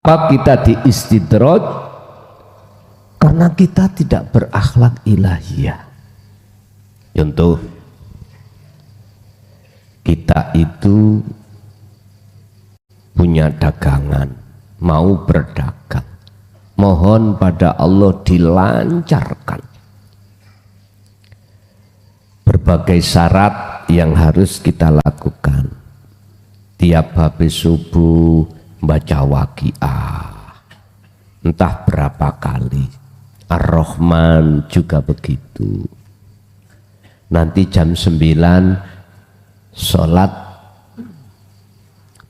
Kenapa kita diistidraj? Karena kita tidak berakhlak ilahiyah. Contoh, kita itu punya dagangan, mau berdagang, mohon pada Allah dilancarkan. Berbagai syarat yang harus kita lakukan. Tiap habis subuh baca waqiah, entah berapa kali. Ar-Rahman juga begitu. Nanti jam 9 sholat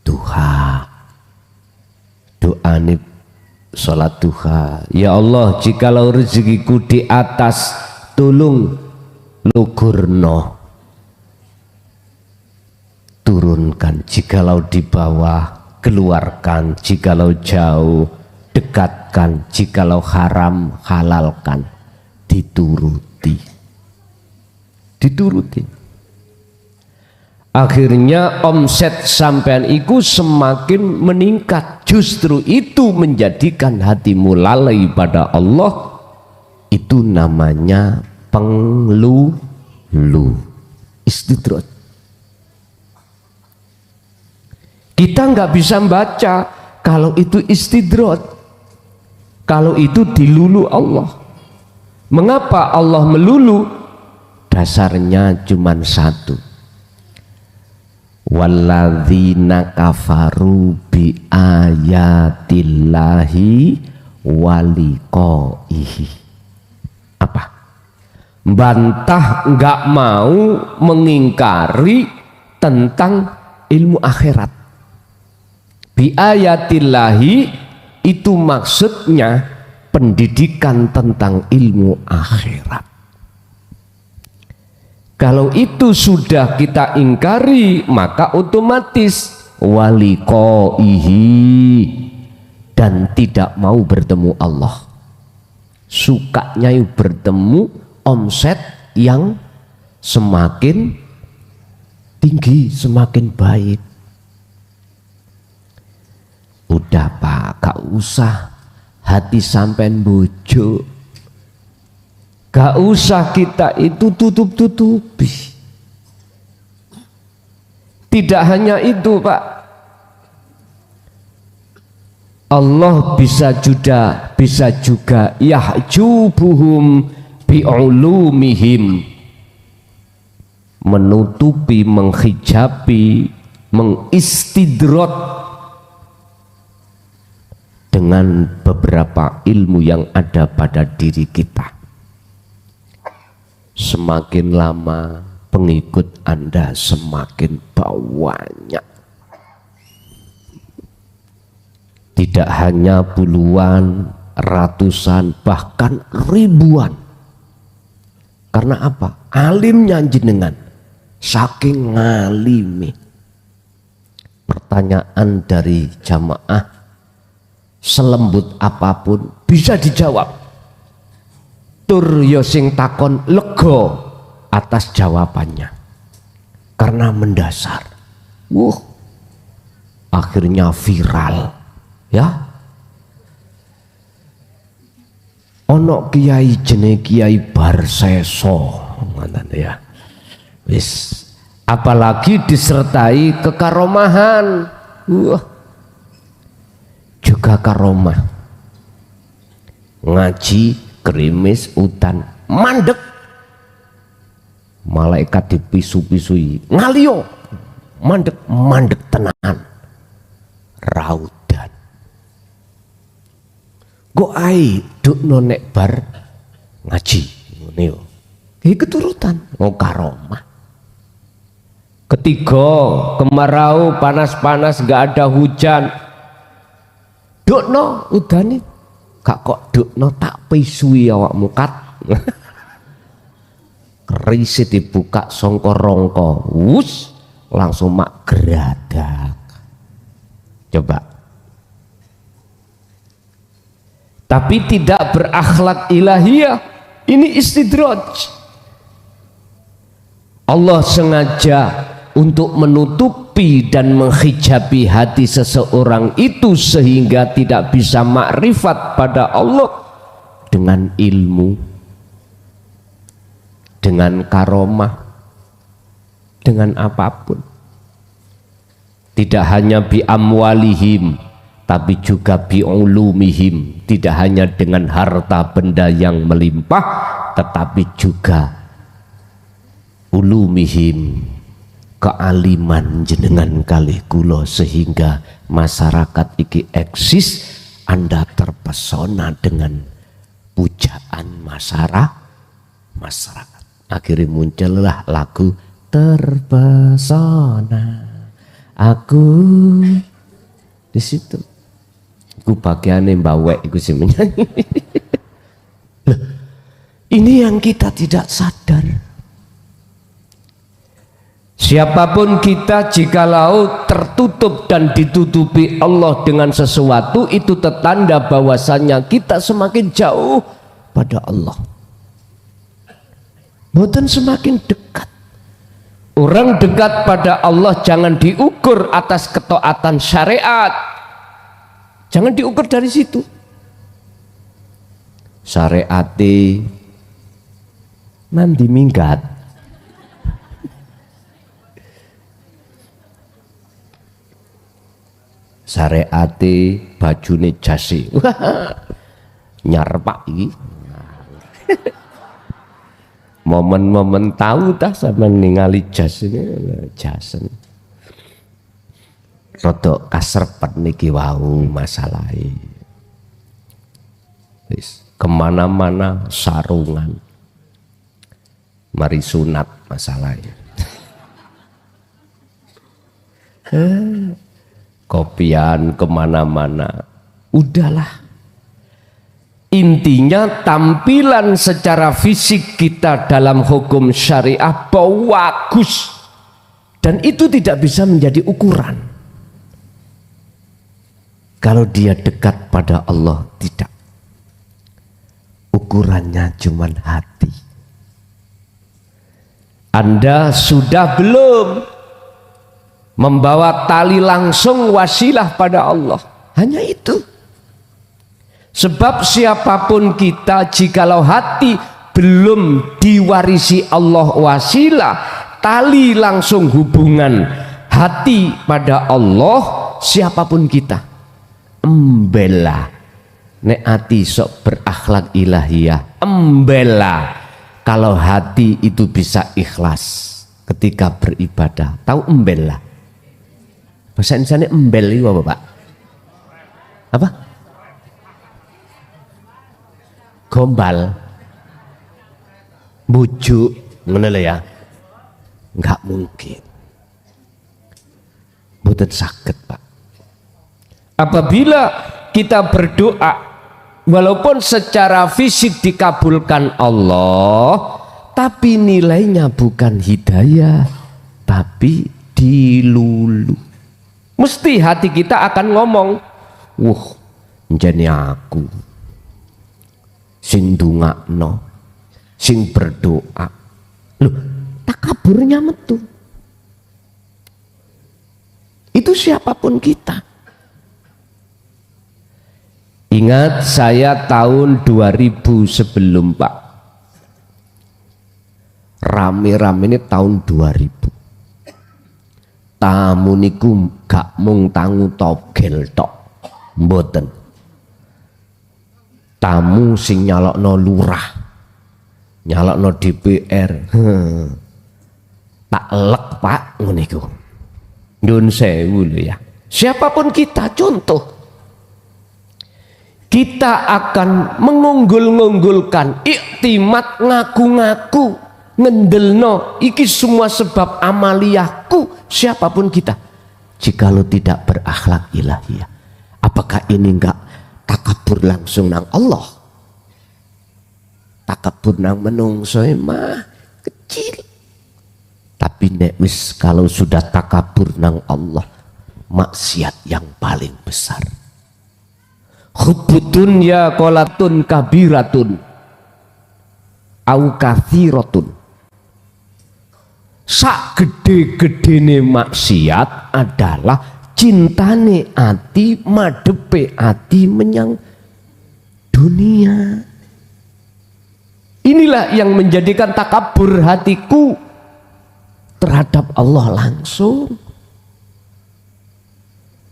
duha, doa nih sholat duha. Ya Allah, jikalau rezekiku di atas tolong lugurno, turunkan. Jikalau di bawah keluarkan, jikalau jauh dekatkan, jikalau haram halalkan. Dituruti. Akhirnya omset sampean iku semakin meningkat. Justru itu menjadikan hatimu lalai pada Allah. Itu namanya penglulu, istidraj. Kita nggak bisa baca kalau itu istidraj, kalau itu dilulu Allah. Mengapa Allah melulu? Dasarnya cuma satu. Walladzina kafaru bi ayatillahi waliqaihi. Apa? Bantah, nggak mau mengingkari tentang ilmu akhirat. Bi ayatillahi itu maksudnya pendidikan tentang ilmu akhirat. Kalau itu sudah kita ingkari, maka otomatis waliqaihi, dan tidak mau bertemu Allah. Sukanya bertemu omset yang semakin tinggi, semakin baik. Udah Pak, gak usah hati sampean bojo, gak usah kita itu tutup-tutupi. Tidak hanya itu Pak, Allah bisa juga yahjubuhum bi'ulumihim, menutupi, menghijabi, mengistidraj dengan beberapa ilmu yang ada pada diri kita. Semakin lama pengikut Anda semakin banyak. Tidak hanya puluhan, ratusan, bahkan ribuan. Karena apa? Alimnya jenengan, saking ngalimi. Pertanyaan dari jamaah selembut apapun bisa dijawab. Tur yo sing takon lego atas jawabannya, karena mendasar. Akhirnya viral, ya. Ono kiai jenenge Kiai Barseso, ngoten ya. Wis, apalagi disertai kekaromahan. Juga karomah, ngaji gerimis udan mandek, malaikat dipisu-pisui ngalio, mandek tenan, raudan. Go ai duk nonek bar ngaji ngene yo. Iki keturutan karomah. Ketiga, kemarau panas-panas gak ada hujan, dukno udane, gak kok dukno tak pisui awakmu kat. Keris dibuka songko rongko, wus langsung mak geradak. Coba. Tapi tidak berakhlak ilahiyah, ini istidraj. Allah sengaja untuk menutupi dan menghijabi hati seseorang itu sehingga tidak bisa makrifat pada Allah dengan ilmu, dengan karomah, dengan apapun. Tidak hanya bi amwalihim, tapi juga bi ulumihim. Tidak hanya dengan harta benda yang melimpah, tetapi juga ulumihim, kealiman jenengan kalih kula, sehingga masyarakat iki eksis. Anda terpesona dengan pujaan masyarakat. Akhirnya muncullah lagu Terpesona Aku. Di situ ku bagiannya mbawek iku sing menyanyi. Loh, ini yang kita tidak sadar. Siapapun kita, jikalau tertutup dan ditutupi Allah dengan sesuatu, itu tertanda bahwasanya kita semakin jauh pada Allah, bukan semakin dekat. Orang dekat pada Allah jangan diukur atas ketaatan syariat, jangan diukur dari situ. Syariati nanti minggat, syariati bajune jasi nyarpak iki. Momen-momen tahu tak sama ningali jas ini, jasen rodok kasrepet niki wau masalahnya. Kemana-mana sarungan, mari sunat masalahnya. Kopian kemana-mana, udahlah. Intinya tampilan secara fisik kita dalam hukum syariah bagus, dan itu tidak bisa menjadi ukuran. Kalau dia dekat pada Allah, tidak. Ukurannya cuma hati. Anda sudah belum membawa tali langsung wasilah pada Allah? Hanya itu. Sebab siapapun kita, jikalau hati belum diwarisi Allah wasilah, tali langsung hubungan hati pada Allah, siapapun kita, embela nek hati sok berakhlak ilahiyah, embela kalau hati itu bisa ikhlas ketika beribadah. Tahu embela? Bahasa Indonesia embel itu apa, Pak? Apa? Gombal, bujuk, ngono lho ya. Enggak mungkin. Mboten saged, Pak. Apabila kita berdoa walaupun secara fisik dikabulkan Allah, tapi nilainya bukan hidayah, tapi dilulu. Mesti hati kita akan ngomong, "Wuh, njene aku sing ndongakno, sing berdoa." Loh, takaburnya metu. Itu siapapun kita. Ingat saya tahun 2000 sebelum Pak, rame-rame ini tahun 2000. Tamu niku gak mung tangu togel tok, mboten. Tamu sing nyalokno lurah, nyalokno DPR, tak lek Pak ngono iku. Nyun sewu lho ya. Siapapun kita, contoh kita akan mengunggul-unggulkan iktimat, ngaku-ngaku, ngendelno iki semua sebab amaliyahku. Siapapun kita, jikalau tidak berakhlak ilahiyah, apakah ini enggak takabur langsung nang Allah? Takabur nang menungso mah kecil, tapi nek wis kalau sudah takabur nang Allah, maksiat yang paling besar. Hubbud dunya qolatun kabiratun au kathiratun. sak gede-gedene maksiat adalah cintane ati madepe ati menyang dunia. Inilah yang menjadikan takabur hatiku terhadap Allah langsung.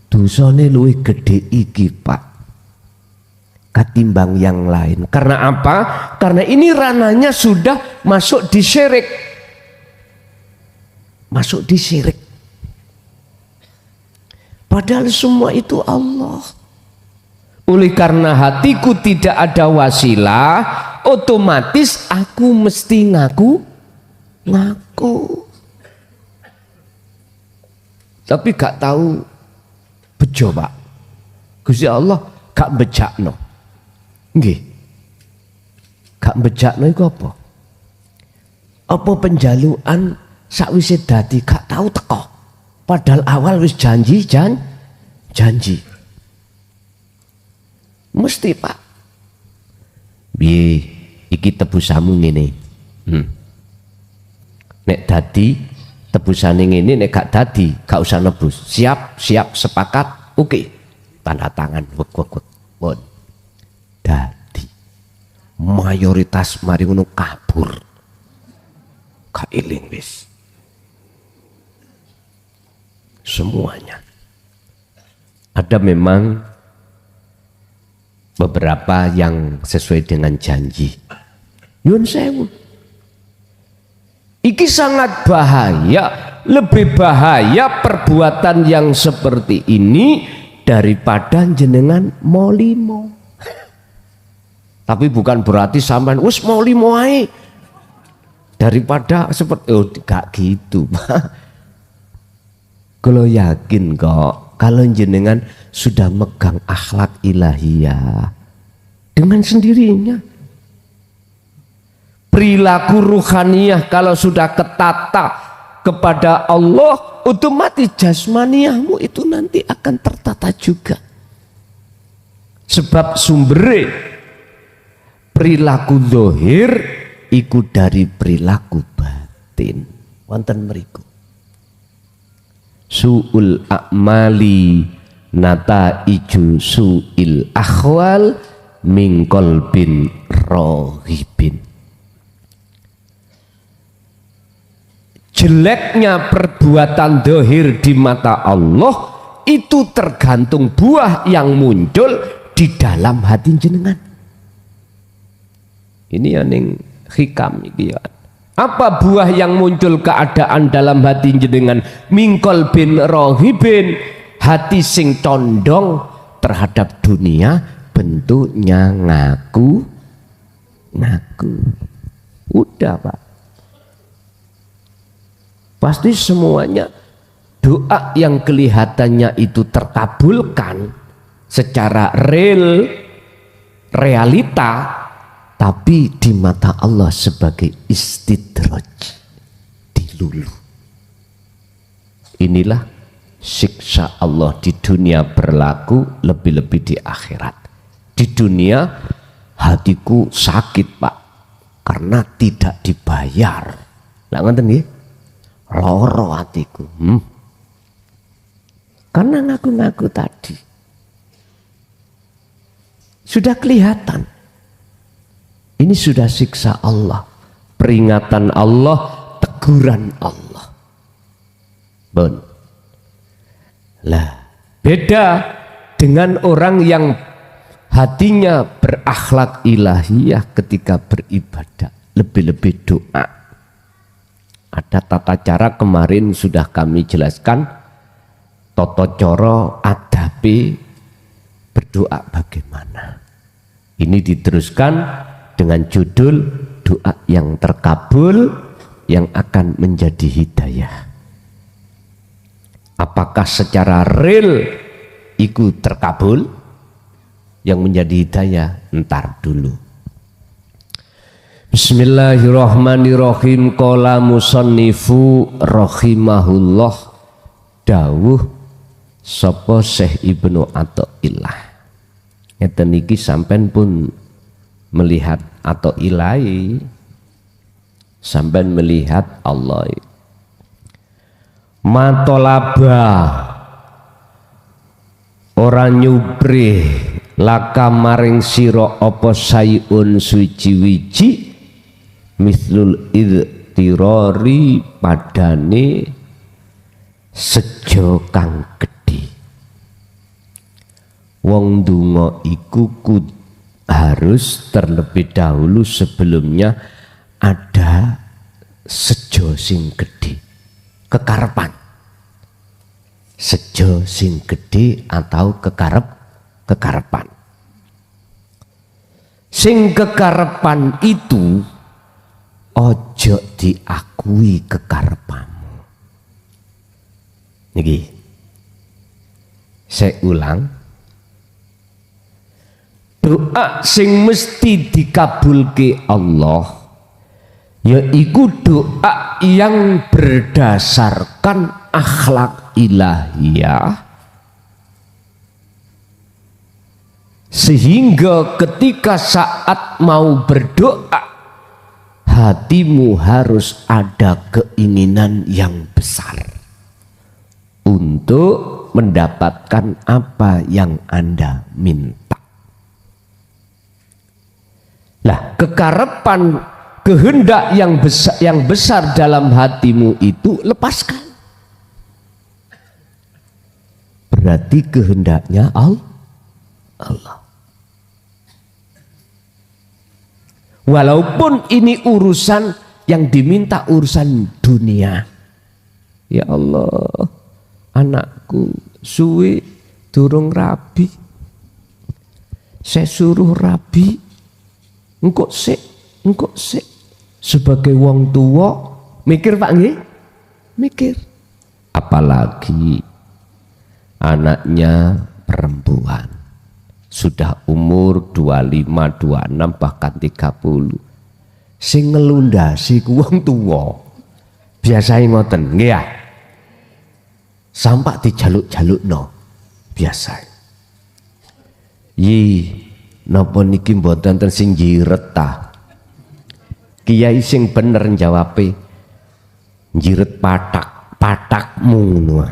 Dosane luwih gede iki Pak ketimbang yang lain. Karena apa? Karena ini ranahnya sudah masuk di syirik. Masuk di syirik. Padahal semua itu Allah. Oleh karena hatiku tidak ada wasilah, otomatis aku mesti ngaku. Tapi gak tahu bejo Pak. Gusti Allah gak bejakno. Nggih. Gak bejakno iku apa? Apa penjaluan sakwise dadi gak tahu teko. Padahal awal wis janji. Mesti Pak. Piye iki tebusamu ngene. Nek dadi tebusane ngene, nek gak dadi gak usah nebus. Siap sepakat. Oke. Tanda tangan wek. Pun. Dadi. Mayoritas mari ngono kabur. Gak eling wis. Semuanya. Ada memang beberapa yang sesuai dengan janji. Yun sewu. Iki sangat bahaya, lebih bahaya perbuatan yang seperti ini daripada jenengan molimo. Tapi bukan berarti sampean wis molimo ae. Daripada seperti gak gitu, Pak. Kalau yakin kok kalau jenengan sudah megang akhlak ilahiyah dengan sendirinya. Perilaku ruhaniyah kalau sudah ketata kepada Allah, otomatis jasmaniyahmu itu nanti akan tertata juga. Sebab sumber perilaku zahir ikut dari perilaku batin. Wonten mriku. Su'ul a'mali nataiju su'il akhwal min qalbin rohibin. Jeleknya perbuatan dohir di mata Allah itu tergantung buah yang muncul di dalam hati jenengan. Ini yang hikam iki ya. Apa buah yang muncul keadaan dalam hati jenengan? Mingkol bin rohibin, hati sing condong terhadap dunia, bentuknya ngaku. Udah Pak. Pasti semuanya doa yang kelihatannya itu terkabulkan secara realita, tapi di mata Allah sebagai istidraj, dilulu. Inilah siksa Allah di dunia berlaku, lebih-lebih di akhirat. Di dunia hatiku sakit Pak, karena tidak dibayar. Lah ngoten nggih? Loro hatiku. Karena ngaku-ngaku tadi. Sudah kelihatan. Ini sudah siksa Allah, peringatan Allah, teguran Allah. Bon. Lah, beda dengan orang yang hatinya berakhlak ilahiyah ketika beribadah, lebih-lebih doa. Ada tata cara kemarin sudah kami jelaskan, tata cara adabi berdoa bagaimana. Ini diteruskan dengan judul doa yang terkabul yang akan menjadi hidayah. Apakah secara real ikut terkabul yang menjadi hidayah? Entar dulu. Bismillahirrahmanirrahim. Qala musannifu rahimahullah, dawuh sapa Syekh Ibnu Athaillah. Ngeten iki sampean pun melihat atau ilahi, sampai melihat Allah matolaba ora nyupri laka maring sira apa sayun suci-wiji mislul idtirari padane sejo kang gedhe. Wong donga iku harus terlebih dahulu sebelumnya ada sejo sing gedhe, kekarepan sejo sing gedhe atau kekarepan sing kekarepan itu ojo diakui kekarepanmu. Niki saya ulang, doa sing mesti dikabulke Allah yaiku doa yang berdasarkan akhlak ilahiyah, sehingga ketika saat mau berdoa hatimu harus ada keinginan yang besar untuk mendapatkan apa yang Anda minta. Lah, kekarepan kehendak yang besar dalam hatimu itu lepaskan. Berarti kehendaknya Allah. Walaupun ini urusan yang diminta urusan dunia. Ya Allah, anakku suwe durung rabi. Saya suruh rabi. Engkok sik. Sebagai wong tua mikir Pak nggih? Mikir. Apalagi anaknya perempuan. Sudah umur 25, 26 bahkan 30. Sing ngelundasi ku wong tuwa. Biasae ngoten, nggih ya. Sampak dijaluk-jalukno. Biasa. Napa niki mboten ten sing jiret ta? Kiai sing bener jawabe jiret patakmu ngono.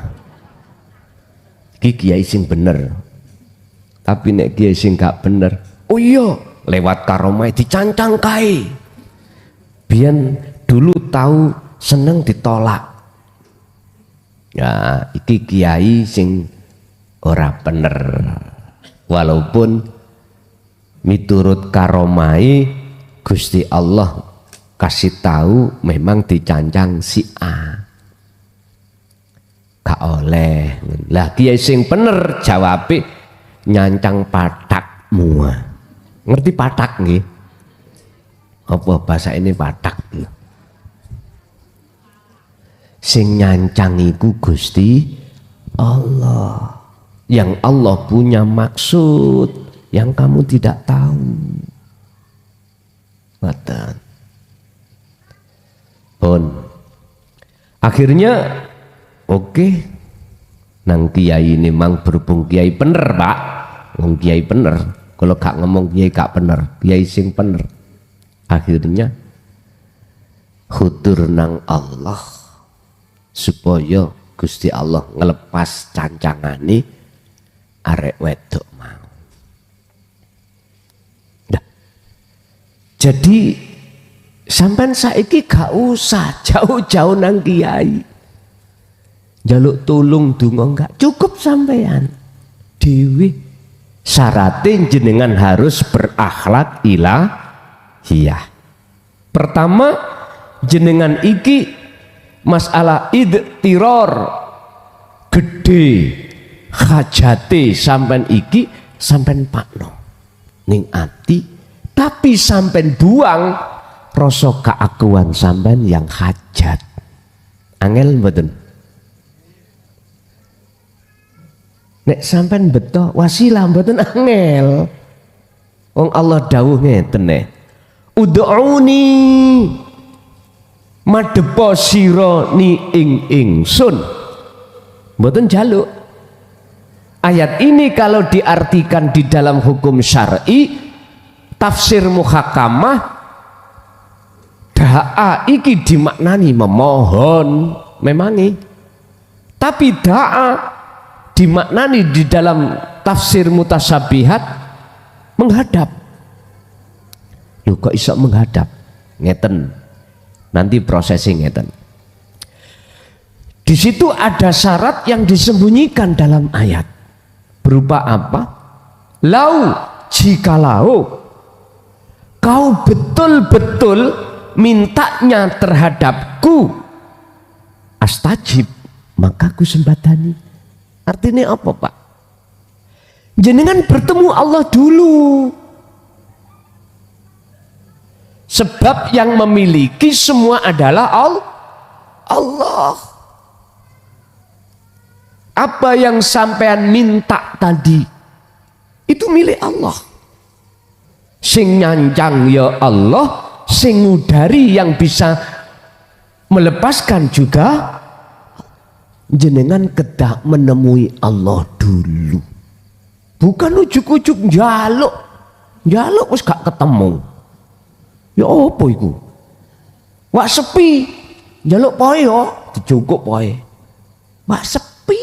Iki kiai sing bener. Tapi nek kiai sing gak bener, oh iya lewat karomah dicancang kae. Biyen dulu tahu seneng ditolak. Ya, iki kiai sing ora bener. Walaupun miturut karomai Gusti Allah kasih tahu memang dicancang si A. Gak oleh. Lah kiai sing bener jawabe nyancang patakmu. Ngerti patak nggih? Apa bahasa ini patak? Sing nyancang iku Gusti Allah. Yang Allah punya maksud yang kamu tidak tahu. Ngoten. Pun akhirnya oke. Nang kiai ini mang berhubung kiai bener Pak. Wong kiai bener. Kalau gak ngomong kiai gak bener, kiai sing bener. Akhirnya khutur nang Allah supaya Gusti Allah ngelepas cancangane arek wedok mau. Jadi sampean saiki gak usah jauh-jauh nang kiai. Jaluk tulung donga enggak cukup sampean. Dewi syaratnya jenengan harus berakhlak ilahiyah. Pertama jenengan iki masalah idtiror gede hajate sampean iki sampean pakno ning ati. Tapi sampean buang rasa keakuan sampean yang hajat. Angel mboten? Nek sampean beto wasilah mboten angel. Wong Allah dawuh ngeten nek. Ud'uni madhepa sira ni ing ingsun. Mboten jaluk. Ayat ini kalau diartikan di dalam hukum syar'i tafsir muhakamah da'a iki dimaknani memohon. Memangi Tapi da'a dimaknani di dalam tafsir mutasyabihat menghadap. Loh kok iso menghadap? Ngeten. Nanti prosesnya ngeten. Di situ ada syarat yang disembunyikan dalam ayat. Berupa apa? Lau, jikalau kau betul-betul mintanya terhadapku, astajib, maka ku sembadani. Artinya apa, Pak? Jenengan bertemu Allah dulu. Sebab yang memiliki semua adalah Allah. Apa yang sampean minta tadi itu milik Allah. Sing nyanjang ya Allah, sing ngudari yang bisa melepaskan juga. Jenengan kedah menemui Allah dulu. Bukan ujuk-ujuk njaluk wis gak ketemu. Ya apa iku? Wak sepi, njaluk poe yo, dicukup poe. Wak sepi.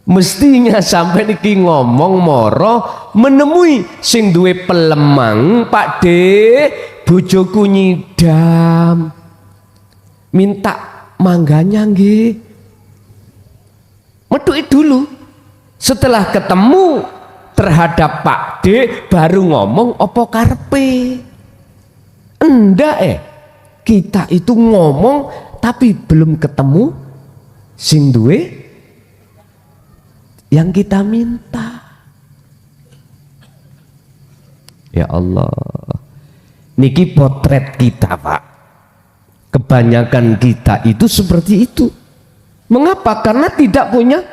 Mestinya sampai niki ngomong moro menemui sing duwe pelemang, Pak De, bojoku nyidam. Minta mangganya nggih. Metuki dulu. Setelah ketemu terhadap Pak D baru ngomong apa karepe. Enggak kita itu ngomong tapi belum ketemu sing duwe yang kita minta. Ya Allah, niki potret kita, Pak. Kebanyakan kita itu seperti itu. Mengapa? Karena tidak punya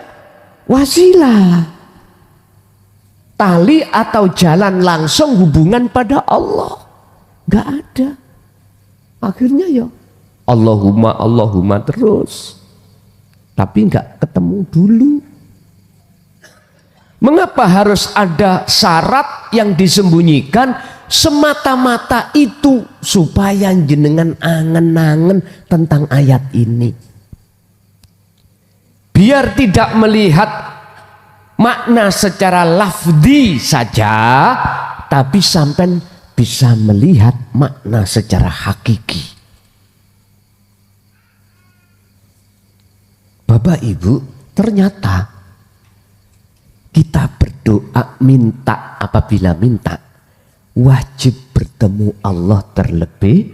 wasilah, tali atau jalan langsung hubungan pada Allah. Gak ada. Akhirnya ya Allahumma terus, tapi gak ketemu dulu. Mengapa harus ada syarat yang disembunyikan? Semata-mata itu supaya jenengan angen-angen tentang ayat ini. Biar tidak melihat makna secara lafzi saja, tapi sampai bisa melihat makna secara hakiki. Bapak Ibu, ternyata kita berdoa minta, apabila minta wajib bertemu Allah terlebih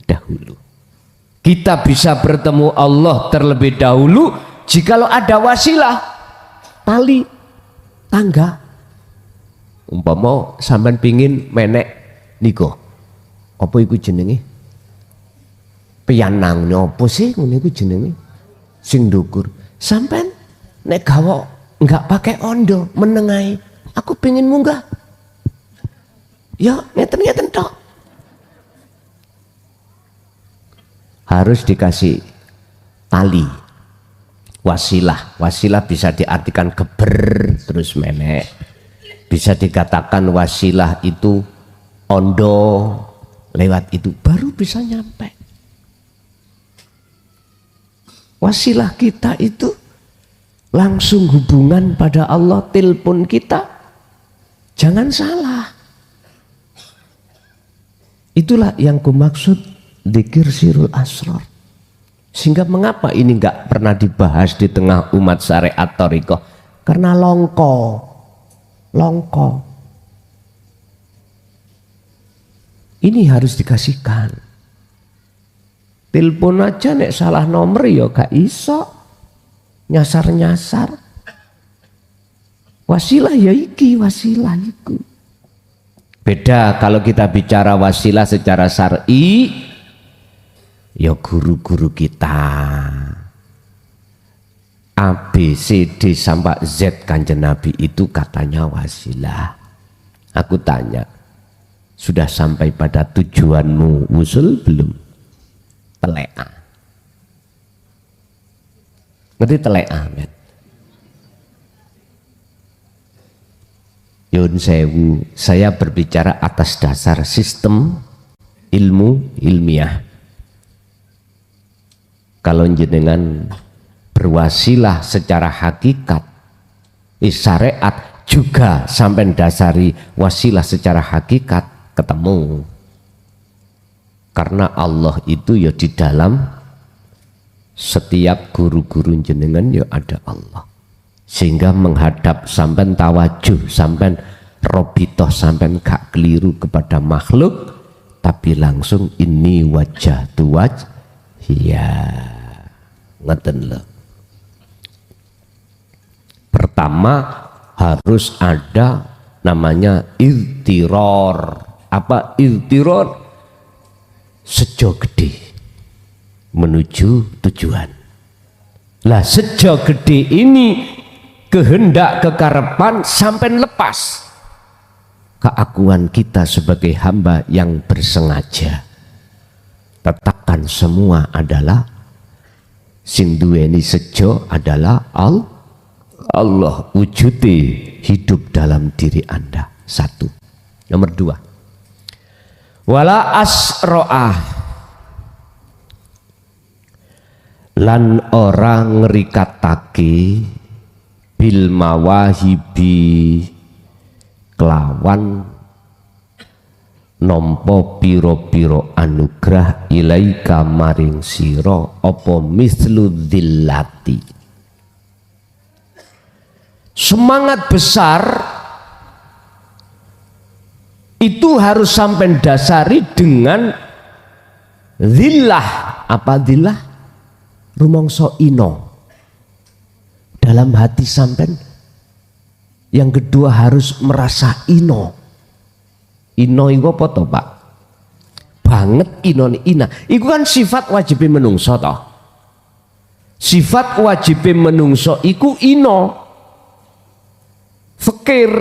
dahulu. Kita bisa bertemu Allah terlebih dahulu jikalau ada wasilah, tali, tangga. Umpama sampean pingin menek niko, apa iku jenenge? Piyanang apa sih ngene iku jenenge? Sing ndukur. Sampean nek gawa enggak pakai ondo, menengai. Aku pingin munggah. Ya, ngeten-ngeten tok. Harus dikasih tali. Wasilah. Wasilah bisa diartikan geber terus menek. Bisa dikatakan wasilah itu ondo, lewat itu baru bisa nyampe. Wasilah kita itu langsung hubungan pada Allah, telepon kita. Jangan salah. Itulah yang kumaksud dzikir sirul asrar. Sehingga mengapa ini enggak pernah dibahas di tengah umat syariat thariqah? Karena longko. Ini harus dikasihkan. Telepon aja nek salah nomor ya gak iso. Nyasar-nyasar. Wasilah ya iki, wasilah iku. Beda kalau kita bicara wasilah secara syar'i, ya guru-guru kita A, B, C, D sampai Z Kanjeng Nabi itu katanya wasilah. Aku tanya, sudah sampai pada tujuanmu usul belum? Telea. Ngerti telea, men? Yun sewu, saya berbicara atas dasar sistem ilmu ilmiah. kalau jenengan berwasilah secara hakikat, syariat juga sampai dasari wasilah secara hakikat, ketemu. Karena Allah itu ya di dalam setiap guru-guru jenengan ya ada Allah, sehingga menghadap sampai tawajuh, sampai robitoh, sampai gak keliru kepada makhluk, tapi langsung ini wajah tuwaj ya ngeten loh. Pertama harus ada namanya iltiror. Apa iltiror? Sejo gede menuju tujuan. Lah sejo gede ini kehendak kekarepan sampai lepas keakuan kita sebagai hamba yang bersengaja. Tetapkan semua adalah sing duweni sejo adalah Allah, wujudi hidup dalam diri Anda. Satu. Nomor dua, wala asro'ah, lan orang ngerikatake bil mawahibi kelawan nompo piro-piro anugrah ilaika maring siro opo mislu dhillati. Semangat besar itu harus sampai dasari dengan dhillah. Apa dhillah? Rumongso ino dalam hati sampai. Yang kedua harus merasa ino. Ino itu apa toh Pak? Banget ino ina. Itu kan sifat wajib menungso toh. Sifat wajib menungso iku ino. Fakir.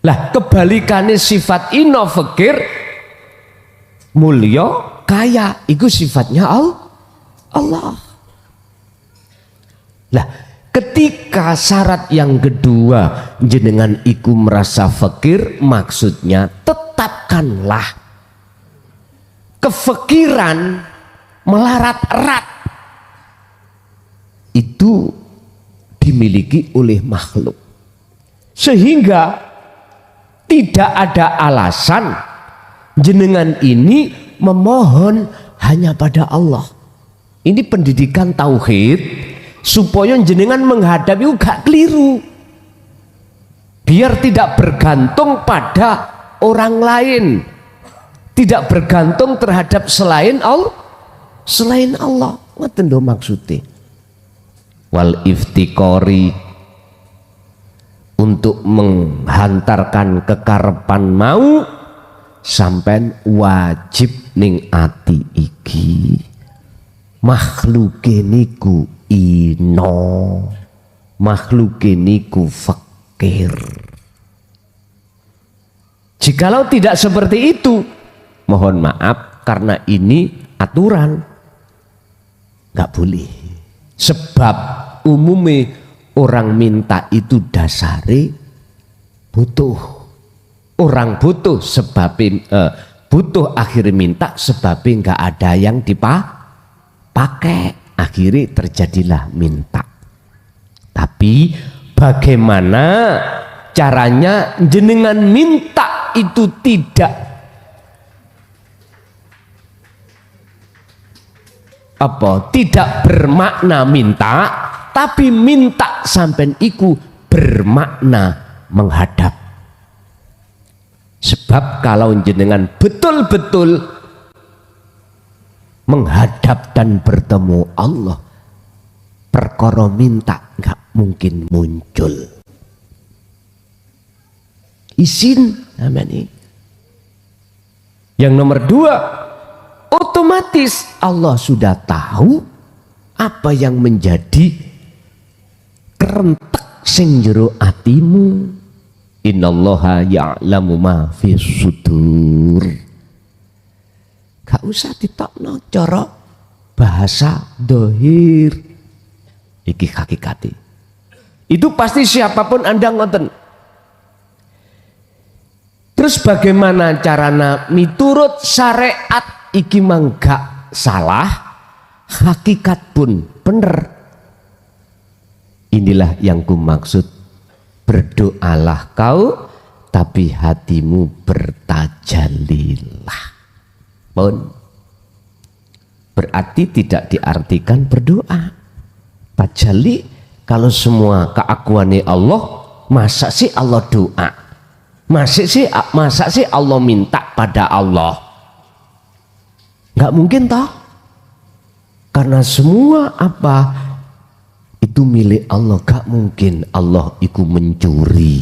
Lah kebalikannya sifat ino fakir, mulya kaya, itu sifatnya Allah. Lah ketika syarat yang kedua jenengan iku merasa fakir, maksudnya tetapkanlah kefakiran melarat erat itu dimiliki oleh makhluk, sehingga tidak ada alasan jenengan ini memohon hanya pada Allah. Ini pendidikan tauhid supaya jenengan menghadapi gak keliru, biar tidak bergantung pada orang lain, tidak bergantung terhadap selain Allah. Ngoten lho maksudnya. Wal iftikori, untuk menghantarkan kekarepan mau sampai wajib ning ati iki makhluke niku ino, makhluke niku fakir. Jikalau tidak seperti itu, mohon maaf, karena ini aturan, nggak boleh. Sebab umumnya orang minta itu dasari butuh. Orang butuh sebabnya butuh, akhirnya minta sebabnya nggak ada yang dipakai, akhirnya terjadilah minta. Tapi bagaimana caranya jenengan minta itu tidak bermakna minta, tapi minta sampai iku bermakna menghadap. Sebab kalau jenengan betul-betul menghadap dan bertemu Allah, perkara minta nggak mungkin muncul. Izin namanya. Yang nomor dua, otomatis Allah sudah tahu apa yang menjadi kerentek sing jero atimu. Innallaha ya'lamu ma fis sudur. Gak usah ditokno cara bahasa dohir. Iki hakikati. Itu pasti siapapun Anda ngoten. Terus bagaimana carana miturut syariat iki mangga salah, hakikat pun benar. Inilah yang ku maksud, berdoalah kau tapi hatimu bertajallilah. Pun berarti tidak diartikan berdoa. Tajalli kalau semua keakuannya Allah, masa sih Allah doa? Masa sih Allah minta pada Allah? Nggak mungkin toh? Karena semua apa itu milik Allah. Gak mungkin Allah itu mencuri,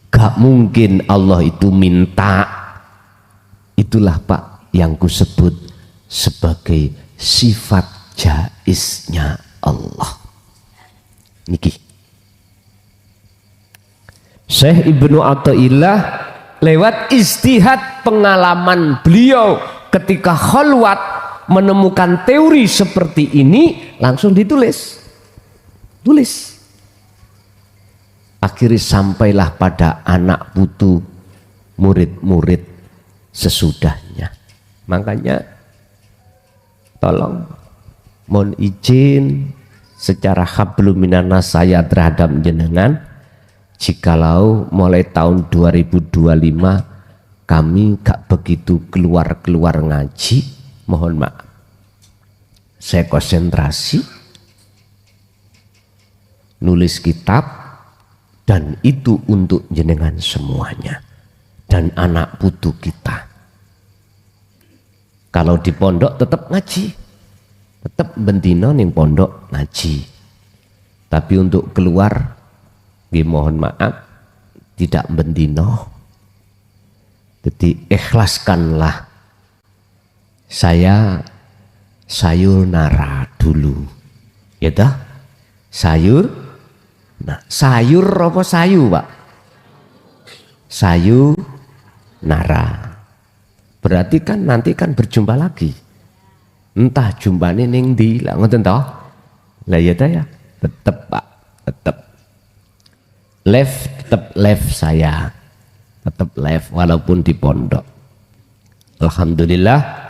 gak mungkin Allah itu minta. Itulah Pak yang kusebut sebagai sifat jaiznya Allah. Niki Syekh Ibnu Athaillah lewat istihad pengalaman beliau ketika khalwat menemukan teori seperti ini, langsung tulis. Akhirnya sampailah pada anak putu murid-murid sesudahnya. Makanya tolong mohon izin secara hablum minanas saya terhadap jenengan, jikalau mulai tahun 2025 kami gak begitu keluar ngaji, mohon maaf. Saya konsentrasi nulis kitab, dan itu untuk jenengan semuanya dan anak putu kita. Kalau di pondok tetap ngaji, tetap bentino ning pondok ngaji, tapi untuk keluar mohon maaf tidak bentino. Jadi ikhlaskanlah. Saya sayonara dulu, ya dah. Sayur apa sayu Pak? Sayonara. Berarti kan nanti kan berjumpa lagi. Entah jumpane ning ndi lah, ngoten toh? Lah ya ta ya. Tetep Pak, tetep live saya. Tetep live walaupun di pondok. Alhamdulillah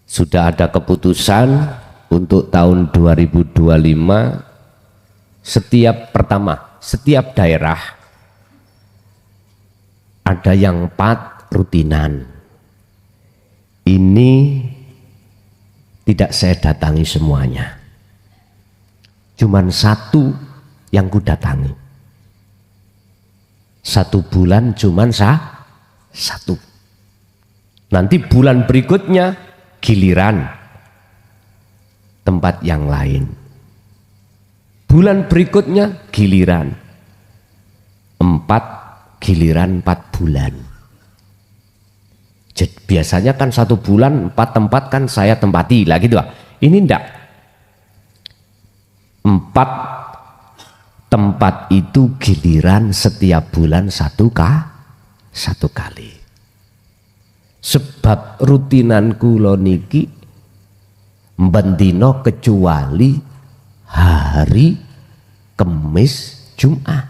sudah ada keputusan untuk tahun 2025 setiap daerah ada yang 4 rutinan. Ini tidak saya datangi semuanya, cuman 1 yang ku datangi. 1 bulan cuman 1. Nanti bulan berikutnya giliran tempat yang lain. Bulan berikutnya giliran 4 bulan. Jadi biasanya kan 1 bulan 4 tempat kan saya tempati lah gitu. Ini enggak. 4 tempat itu giliran setiap bulan 1 kali. Sebab rutinanku lo niki mbendino kecuali hari Kamis, Jumat.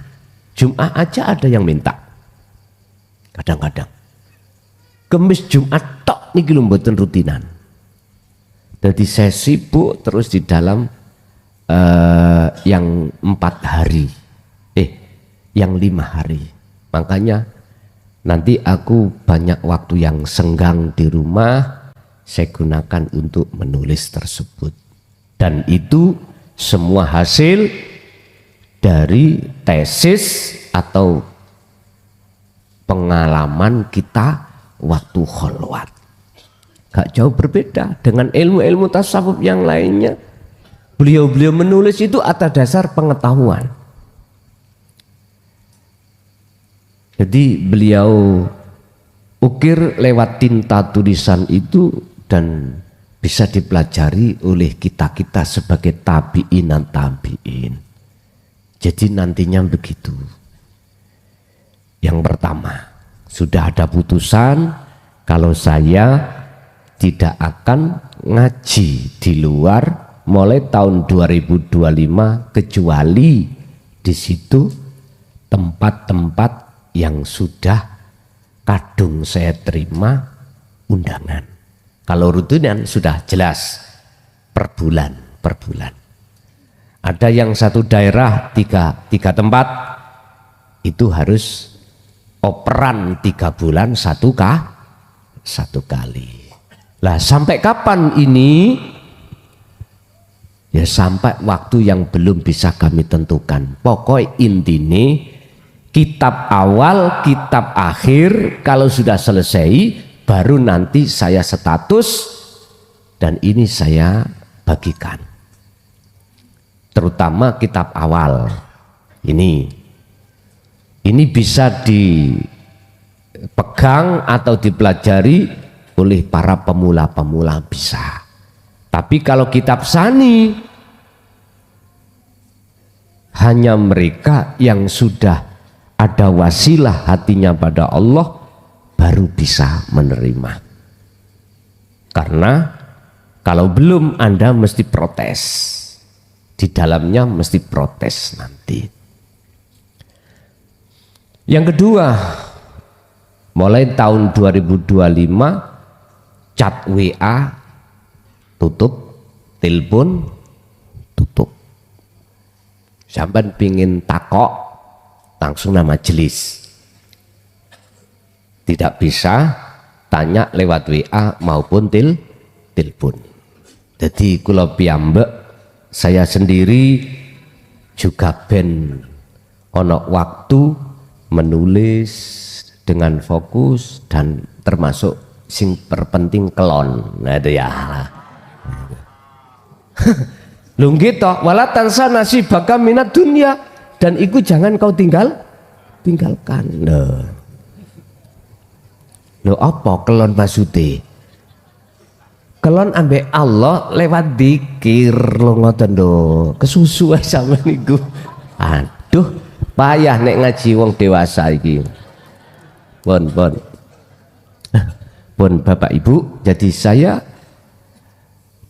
Jumat aja ada yang minta. Kadang-kadang. Kamis, Jumat tok niki lho mboten rutinan. Jadi saya sibuk terus di dalam yang 4 hari. Yang 5 hari. Makanya nanti aku banyak waktu yang senggang di rumah saya gunakan untuk menulis tersebut. Dan itu semua hasil dari tesis atau pengalaman kita waktu khalwat. Gak jauh berbeda dengan ilmu-ilmu tasawuf yang lainnya. Beliau-beliau menulis itu atas dasar pengetahuan. Jadi beliau ukir lewat tinta tulisan itu dan bisa dipelajari oleh kita sebagai tabi'in dan tabi'in. Jadi nantinya begitu. Yang pertama, sudah ada putusan kalau saya tidak akan ngaji di luar mulai tahun 2025 kecuali di situ tempat-tempat yang sudah kadung saya terima undangan. Kalau rutinan sudah jelas per bulan. Ada yang satu daerah tiga tempat itu harus operan 3 bulan satu kali. Lah sampai kapan ini? Ya sampai waktu yang belum bisa kami tentukan. Pokoknya intine kitab awal, kitab akhir kalau sudah selesai baru nanti saya status dan ini saya bagikan. Terutama kitab awal. Ini bisa dipegang atau dipelajari oleh para pemula-pemula bisa. Tapi kalau kitab sani hanya mereka yang sudah ada wasilah hatinya pada Allah baru bisa menerima. Karena kalau belum Anda mesti protes. Di dalamnya mesti protes nanti. Yang kedua, mulai tahun 2025 chat WA tutup, telepon tutup. Sampai pingin takok langsung nama majelis. Tidak bisa tanya lewat WA maupun telepon. Jadi kula piyambak saya sendiri juga ben ono waktu menulis dengan fokus dan termasuk sing terpenting kelon. Nah itu ya. Lho gitu, wala tansa nasibaka minad dunya, dan itu jangan kau tinggalkan. Lho apa kelon maksudnya? Kelon ambek Allah lewat dikir lo ngoten lho. Kesusu ae sampean niku. Aduh, payah nek ngaji wong dewasa iki. Pun Bapak Ibu, jadi saya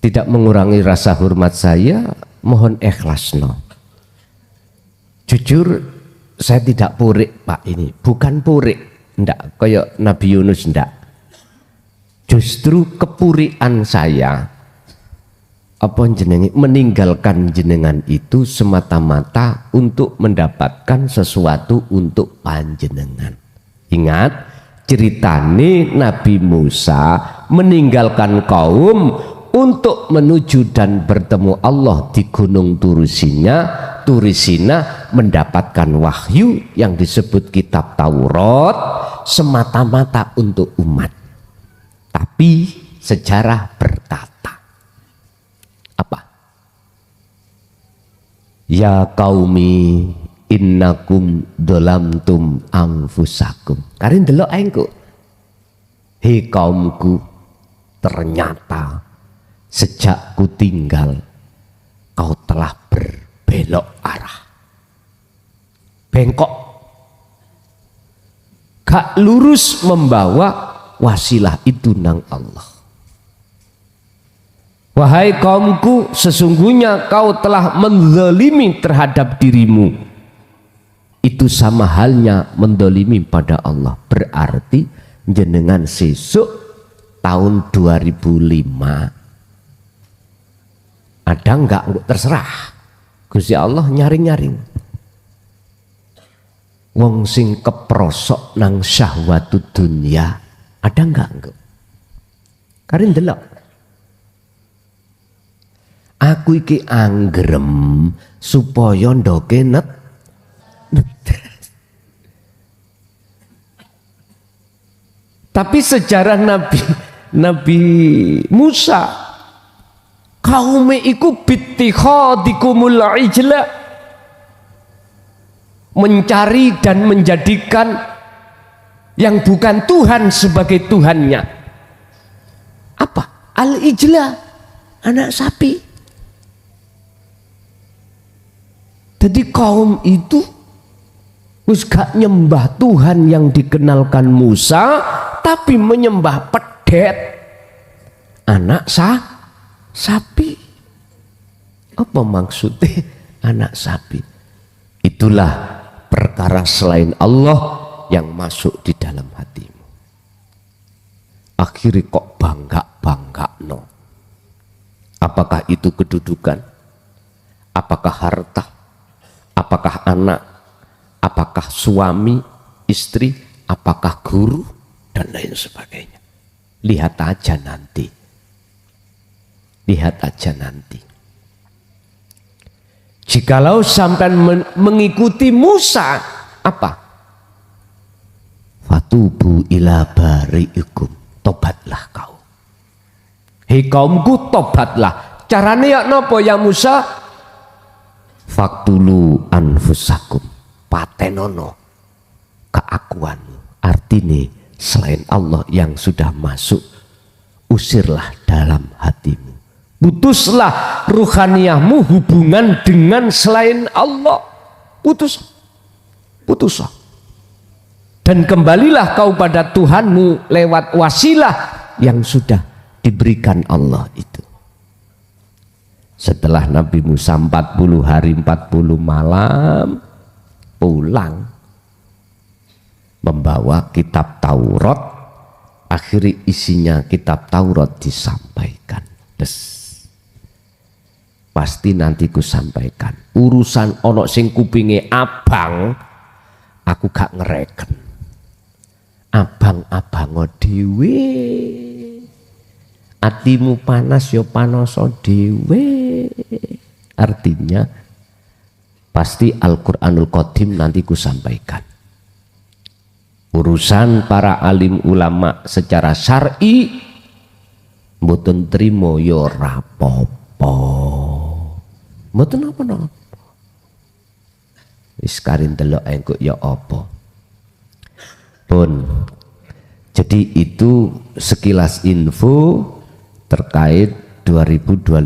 tidak mengurangi rasa hormat saya, mohon ikhlas no. Jujur saya tidak purik Pak ini, bukan purik, ndak kayak Nabi Yunus ndak. Justru kepurian saya apa jenenge meninggalkan jenengan itu semata-mata untuk mendapatkan sesuatu untuk panjenengan. Ingat ceritane Nabi Musa meninggalkan kaum untuk menuju dan bertemu Allah di Gunung Turisina mendapatkan wahyu yang disebut kitab Taurat semata-mata untuk umat. Tapi sejarah berkata apa? Ya qaumi innakum dolamtum anfusakum. Karin delok engko. Hei kaumku, ternyata sejak ku tinggal kau telah berbelok arah. Bengkok. Gak lurus membawa wasilah itu nang Allah. Wahai kaumku, sesungguhnya kau telah menzalimi terhadap dirimu. Itu sama halnya mendolimi pada Allah. Berarti jenengan sesuk tahun 2005 ada enggak terserah. Gusti Allah nyaring-nyaring. Wong sing keprosok nang syahwatud dunya ada enggak? Karin delok. Aku iki anggrem supaya ndoke Tapi sejarah Nabi Musa kaume iku bittikhadikumul ijla, mencari dan menjadikan yang bukan Tuhan sebagai Tuhannya. Apa? Al-ijla, anak sapi. Jadi kaum itu wis gak nyembah Tuhan yang dikenalkan Musa, tapi menyembah pedet anak sapi. Apa maksudnya anak sapi? Itulah perkara selain Allah yang masuk di dalam hatimu. Akhirnya kok bangga banggakno. Apakah itu kedudukan? Apakah harta? Apakah anak? Apakah suami, istri? Apakah guru? Dan lain sebagainya. Lihat aja nanti. Lihat aja nanti. Jikalau sampai mengikuti Musa, apa? Fatubu ila bari'ikum. Tobatlah kau. Hei kaumku, tobatlah. Caranya ya nopo ya Musa? Faktulu anfusakum. Patenono keakuanmu. Artinya selain Allah yang sudah masuk, usirlah dalam hatimu. Putuslah ruhaniyahmu hubungan dengan selain Allah. Putuslah. Dan kembalilah kau pada Tuhanmu lewat wasilah yang sudah diberikan Allah itu. Setelah Nabi Musa 40 hari 40 malam pulang membawa kitab Taurat, akhirnya isinya kitab Taurat disampaikan. Pasti nanti ku sampaikan. Urusan ono sing kupinge abang, aku gak ngereken. Abang-abango dhewe. Atimu panas yo panoso dhewe. Artinya pasti Al-Qur'anul Qadim nanti ku sampaikan. Urusan para alim ulama secara syar'i mboten trimo yo rapopo. Mboten apa-apa. Wis karin delok engko ya apa. Pun. Jadi itu sekilas info terkait 2025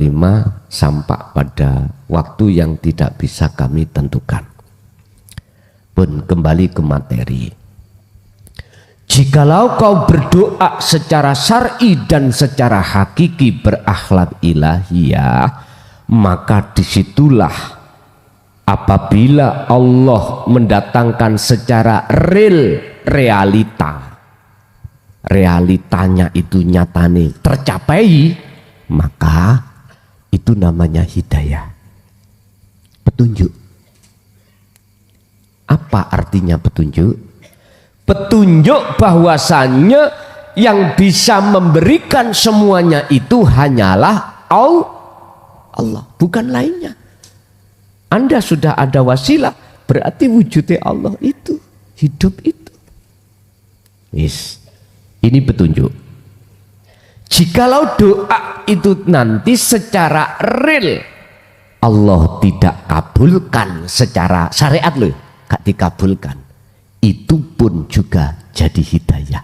sampai pada waktu yang tidak bisa kami tentukan. Pun kembali ke materi. Jikalau kau berdoa secara syar'i dan secara hakiki berakhlak ilahiyah, maka disitulah apabila Allah mendatangkan secara realitanya itu nyatane tercapai, maka itu namanya hidayah, petunjuk. Apa artinya petunjuk? Petunjuk bahwasannya yang bisa memberikan semuanya itu hanyalah Allah, bukan lainnya. Anda sudah ada wasilah, berarti wujudnya Allah itu, hidup itu. Yes. Ini petunjuk. Jikalau doa itu nanti secara real Allah tidak kabulkan secara syariat loh, gak dikabulkan, itu pun juga jadi hidayah.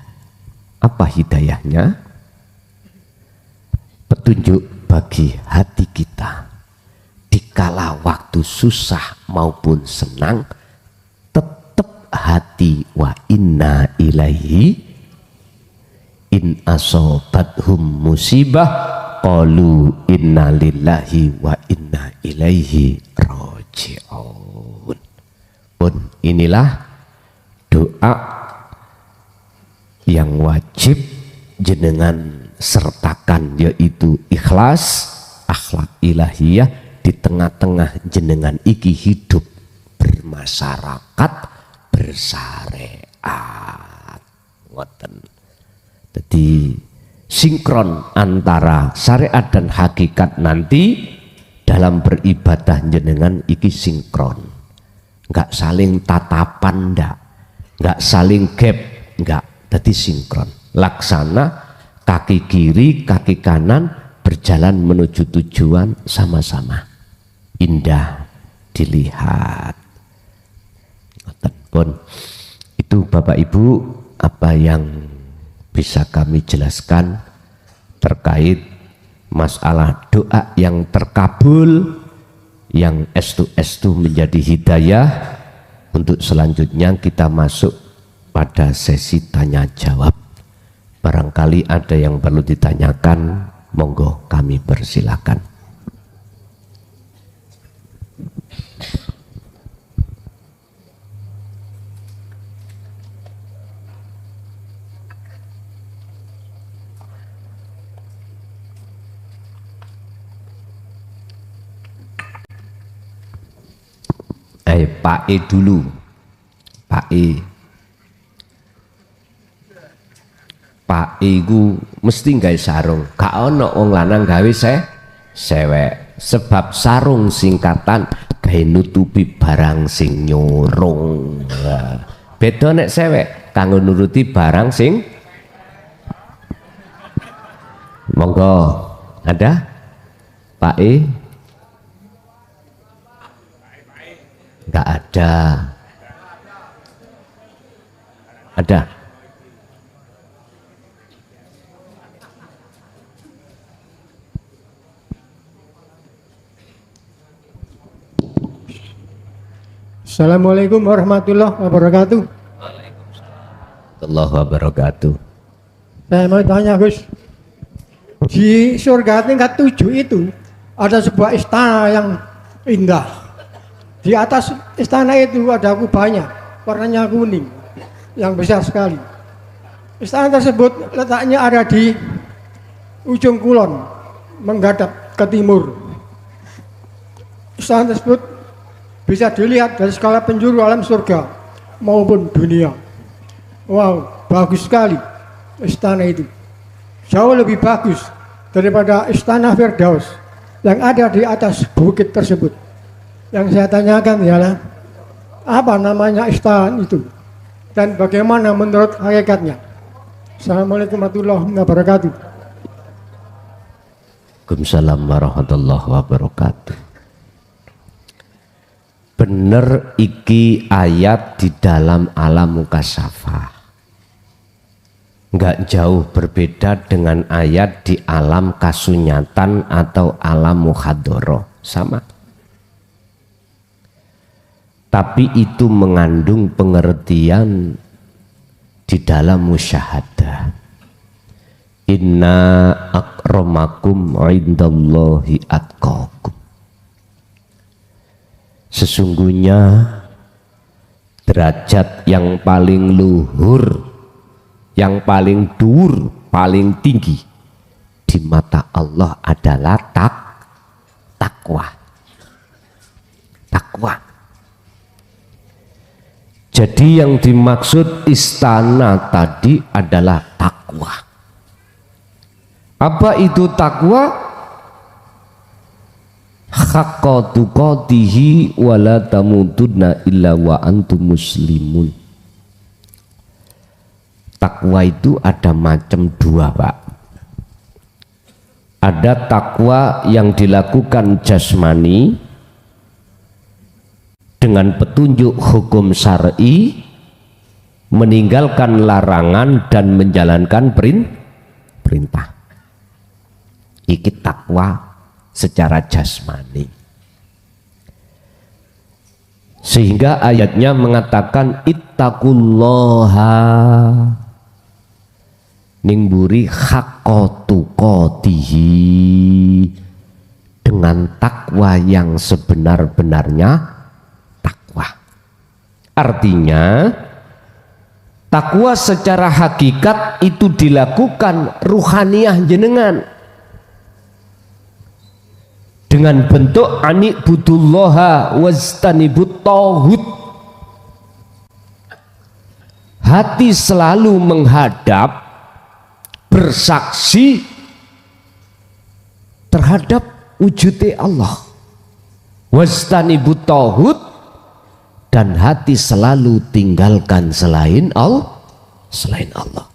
Apa hidayahnya? Petunjuk bagi hati kita. Dikala waktu susah maupun senang, tetap hati wa inna ilaihi in asobathum musibah qalu inna lillahi wa inna ilaihi raji'un. Pun inilah doa yang wajib jenengan sertakan, yaitu ikhlas, akhlak ilahiyah di tengah-tengah jenengan iki hidup bermasyarakat bersyariat. Ngoten. Jadi sinkron antara syariat dan hakikat nanti dalam beribadah jenengan iki sinkron. Enggak saling tatapan, enggak saling gap, enggak. Jadi sinkron. Laksana kaki kiri, kaki kanan berjalan menuju tujuan sama-sama. Indah dilihat. Pun itu Bapak Ibu apa yang bisa kami jelaskan terkait masalah doa yang terkabul, yang estu menjadi hidayah. Untuk selanjutnya kita masuk pada sesi tanya jawab. Barangkali ada yang perlu ditanyakan, monggo kami persilakan. Pak E dulu. Pak E. Pak E ku mesti gawe sarung. Gak ono wong lanang gawe sewek. Sebab sarung singkatan gawe nutupi barang sing nyorong. Beda nek sewek kanggo nuruti barang sing. Monggo. Ada? Pak E? Enggak ada. Ada? Assalamualaikum warahmatullahi wabarakatuh. Allahu wabarakatuh. Saya mau tanya Gus, di surga tingkat 7 itu ada sebuah istana yang indah. Di atas istana itu ada kubahnya, warnanya kuning, yang besar sekali. Istana tersebut letaknya ada di ujung kulon, menghadap ke timur. Istana tersebut bisa dilihat dari skala penjuru alam surga maupun dunia. Wow, bagus sekali istana itu. Jauh lebih bagus daripada istana Firdaus yang ada di atas bukit tersebut. Yang saya tanyakan ialah apa namanya istana itu dan bagaimana menurut hakikatnya. Assalamualaikum warahmatullahi wabarakatuh. Waalaikumsalam warahmatullahi wabarakatuh. Bener iki ayat di dalam alam mukasyafah. Enggak jauh berbeda dengan ayat di alam kasunyatan atau alam muhadoroh. Sama. Tapi itu mengandung pengertian di dalam musyahadah. Inna akramakum indallahi atqakum. Sesungguhnya derajat yang paling luhur, yang paling dur, paling tinggi di mata Allah adalah takwa. Takwa. Jadi yang dimaksud istana tadi adalah takwa. Apa itu takwa? Haqqa tuqatihi wa la tamutunna illa wa antum muslimun. Takwa itu ada macam dua, Pak. Ada takwa yang dilakukan jasmani dengan petunjuk hukum syar'i, meninggalkan larangan dan menjalankan perintah. Iki takwa secara jasmani. Sehingga ayatnya mengatakan ittaqullaha ningburi haqqa tuqatihi, dengan takwa yang sebenar-benarnya takwa. Artinya takwa secara hakikat itu dilakukan ruhaniyah jenengan dengan bentuk ani'budullaha wajtanibut tauhid. Hati selalu menghadap, bersaksi terhadap wujudnya Allah. Wajtanibut tauhid, dan hati selalu tinggalkan selain Allah.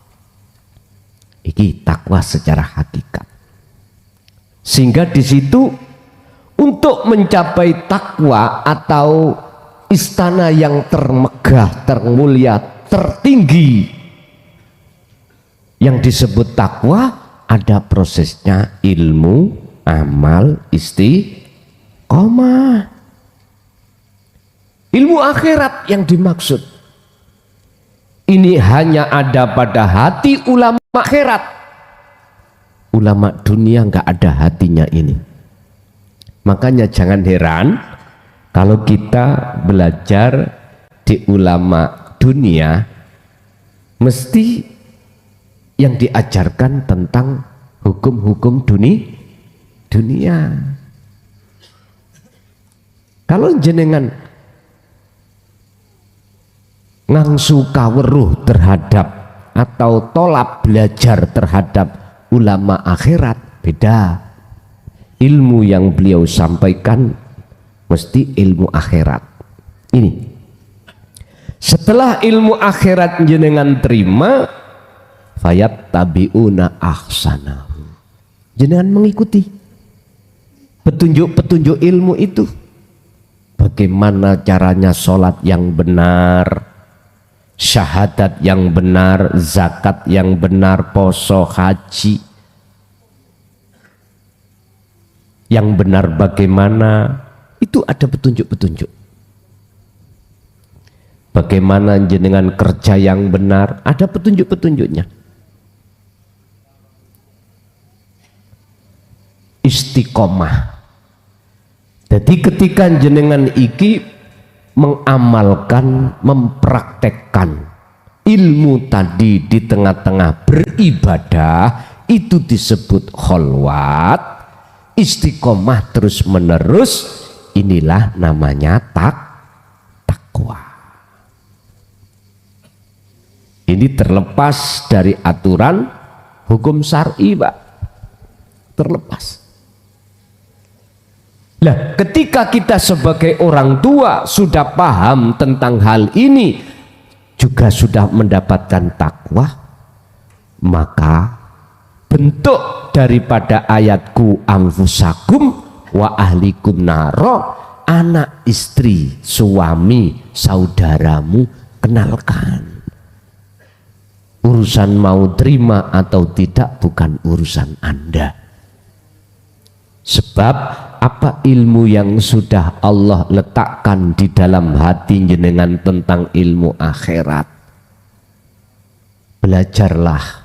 Ini takwa secara hakikat. Sehingga di situ untuk mencapai takwa atau istana yang termegah, termulia, tertinggi yang disebut takwa, ada prosesnya ilmu, amal, istiqomah. Ilmu akhirat yang dimaksud ini hanya ada pada hati ulama akhirat. Ulama dunia nggak ada hatinya ini. Makanya jangan heran kalau kita belajar di ulama dunia, mesti yang diajarkan tentang hukum-hukum dunia. Kalau jenengan ngangsu kaweruh terhadap atau tolak belajar terhadap ulama akhirat beda. Ilmu yang beliau sampaikan mesti ilmu akhirat. Ini setelah ilmu akhirat jenengan terima, fayat tabiuna ahsanahu, jenengan mengikuti petunjuk-petunjuk ilmu itu. Bagaimana caranya sholat yang benar, syahadat yang benar, zakat yang benar, poso, haji yang benar bagaimana, itu ada petunjuk-petunjuk. Bagaimana jenengan kerja yang benar, ada petunjuk-petunjuknya. Istiqomah. Jadi ketika jenengan iki mengamalkan, mempraktekkan ilmu tadi di tengah-tengah beribadah, itu disebut kholwat. Istiqomah terus menerus, inilah namanya takwa. Ini terlepas dari aturan hukum syar'i, Pak. Terlepas. Nah, ketika kita sebagai orang tua sudah paham tentang hal ini, juga sudah mendapatkan takwa, maka bentuk daripada ayatku anfusakum wa ahlikum naro, anak, istri, suami, saudaramu kenalkan. Urusan mau terima atau tidak bukan urusan Anda. Sebab apa ilmu yang sudah Allah letakkan di dalam hati jenengan tentang ilmu akhirat? Belajarlah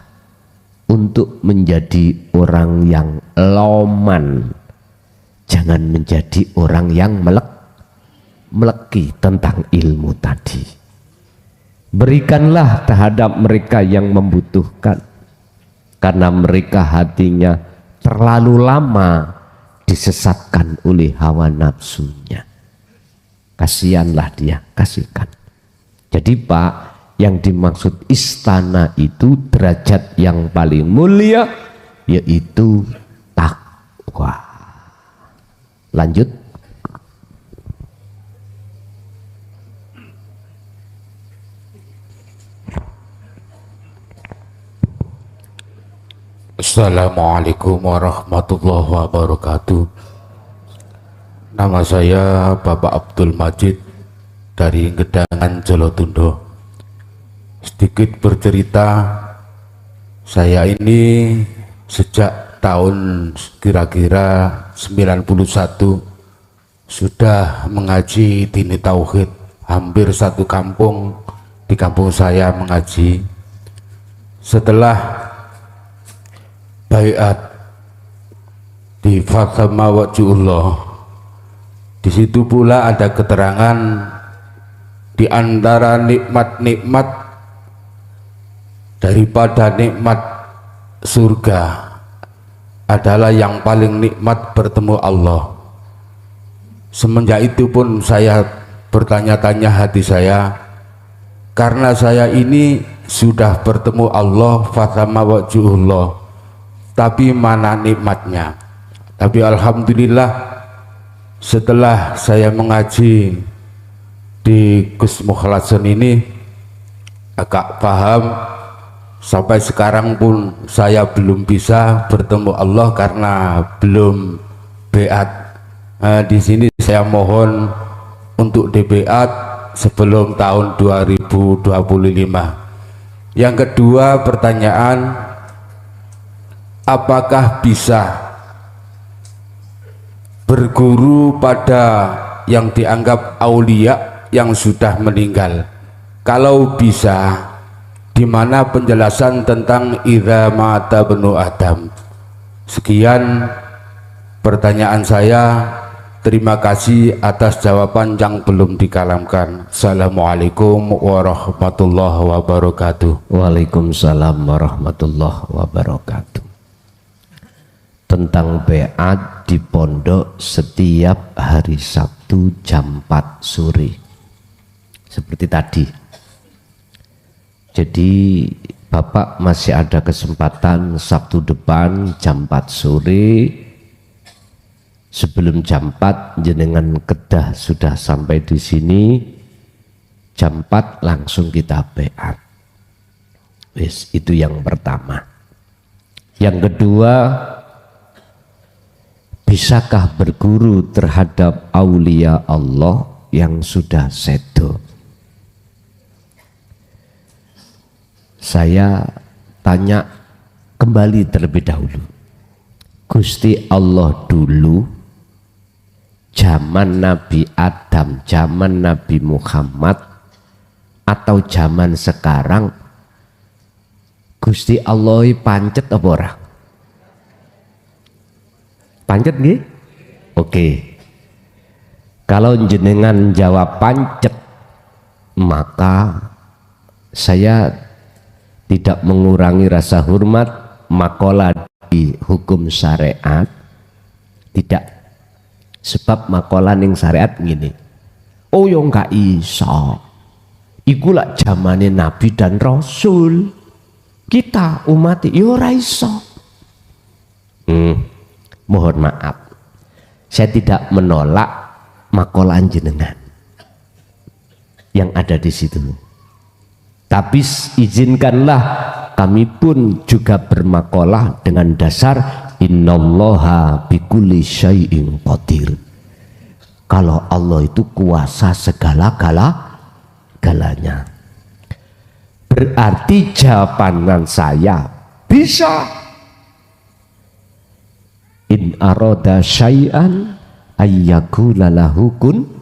untuk menjadi orang yang loman, jangan menjadi orang yang meleki tentang ilmu tadi. Berikanlah terhadap mereka yang membutuhkan, karena mereka hatinya terlalu lama disesatkan oleh hawa nafsunya. Kasihanlah dia, kasihkan. Jadi Pak, yang dimaksud istana itu derajat yang paling mulia, yaitu takwa. Lanjut. Assalamualaikum warahmatullahi wabarakatuh. Nama saya Bapak Abdul Majid dari Gedangan, Jolotundo. Sedikit bercerita, saya ini sejak tahun kira-kira 91 sudah mengaji dini tauhid. Hampir satu kampung di kampung saya mengaji. Setelah baiat di Fathama Wajullah, di situ pula ada keterangan di antara nikmat-nikmat daripada nikmat surga adalah yang paling nikmat bertemu Allah. Semenjak itu pun saya bertanya-tanya hati saya, karena saya ini sudah bertemu Allah Fathama Wajullah, tapi mana nikmatnya? Tapi alhamdulillah setelah saya mengaji di Gus Mukhlason ini agak paham. Sampai sekarang pun saya belum bisa bertemu Allah karena belum beat. Di sini saya mohon untuk dibeat sebelum tahun 2025. Yang kedua pertanyaan, apakah bisa berguru pada yang dianggap aulia yang sudah meninggal? Kalau bisa, di mana penjelasan tentang idza mata benu Adam? Sekian pertanyaan saya. Terima kasih atas jawaban yang belum dikalamkan. Assalamualaikum warahmatullahi wabarakatuh. Waalaikumsalam warahmatullahi wabarakatuh. Tentang beat di pondok setiap hari Sabtu jam 4 sore. Seperti tadi Jadi Bapak masih ada kesempatan Sabtu depan jam 4 sore. Sebelum jam 4 jenengan kedah sudah sampai di sini. Jam 4 langsung kita baiat. Wis, itu yang pertama. Yang kedua, bisakah berguru terhadap aulia Allah yang sudah sedo? Saya tanya kembali terlebih dahulu. Gusti Allah dulu, zaman Nabi Adam, zaman Nabi Muhammad, atau zaman sekarang, Gusti Allah pancet apa ora? Pancet nggih? Oke. Kalau jenengan jawab pancet, maka saya tidak mengurangi rasa hormat makola di hukum syariat, tidak. Sebab makola ning syariat gini, oh yo gak iso, iku lak zamane Nabi dan Rasul, kita umat yo ora iso. Mohon maaf, saya tidak menolak makola jenengan yang ada di situ. Tapi izinkanlah kami pun juga bermakolah dengan dasar innallaha bikulli syai'in qadir. Kalau Allah itu kuasa segala-galanya. Berarti jawaban saya bisa. In arada syai'an ayyakula lahu kun.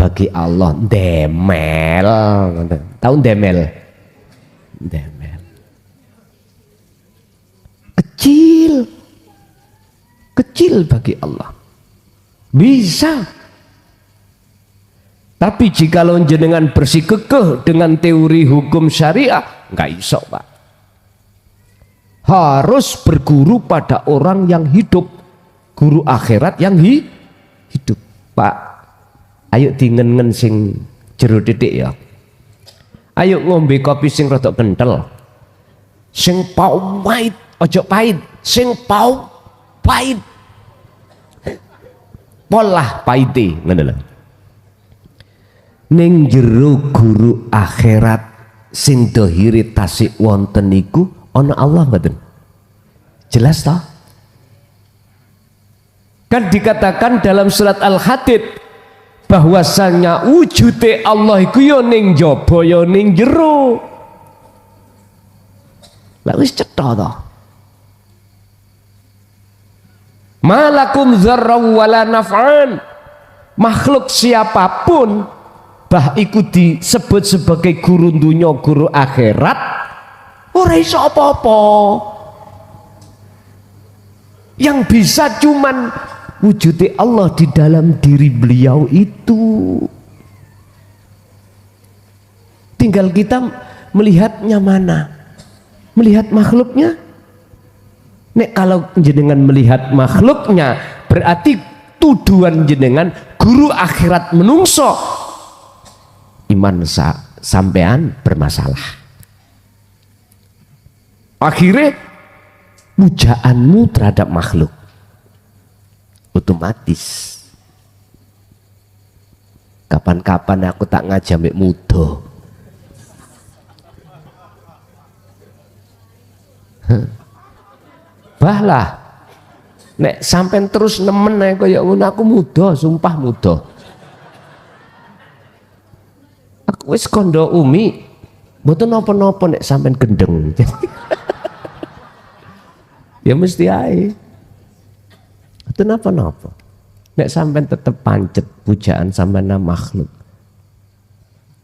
Bagi Allah demel, tahu demel? Demel kecil bagi Allah bisa. Tapi jika jenengan bersikukuh dengan teori hukum syariah, nggak iso Pak. Harus berguru pada orang yang hidup, guru akhirat yang hidup Pak. Ayo dingen sing jero titik ya. Ayo ngombe kopi sing rada kental. Sing pahit, ojo pahit, sing pahit. Polah pahite, ngono lho. Ning jero guru akhirat sing dohire tasik wonten niku ana Allah mboten? Jelas toh? Kan dikatakan dalam surat Al-Hadid bahwasanya wujude Allah iku ya ning jaba ya ning jero. Lah wis cetha to. Malakum dzarra wala naf'an. Makhluk siapapun bah iku disebut sebagai guru dunya, guru akhirat, ora iso apa-apa. Yang bisa cuman wujudnya Allah di dalam diri beliau itu. Tinggal kita melihatnya mana? Melihat makhluknya? Nek kalau jenengan melihat makhluknya, berarti tuduhan jenengan guru akhirat menungso. Iman sampean bermasalah. Akhirnya pujaanmu terhadap makhluk otomatis. Kapan-kapan aku tak ngajak mbek muda. Bahlah nek sampean terus nemen ae kaya ngono, aku muda, sumpah muda. Aku wis kondo umi, mboten napa-napa nek sampean gendeng. Ya mesti ae. Itu napa-napa. Nek sampean tetep pancet pujaan sampean makhluk.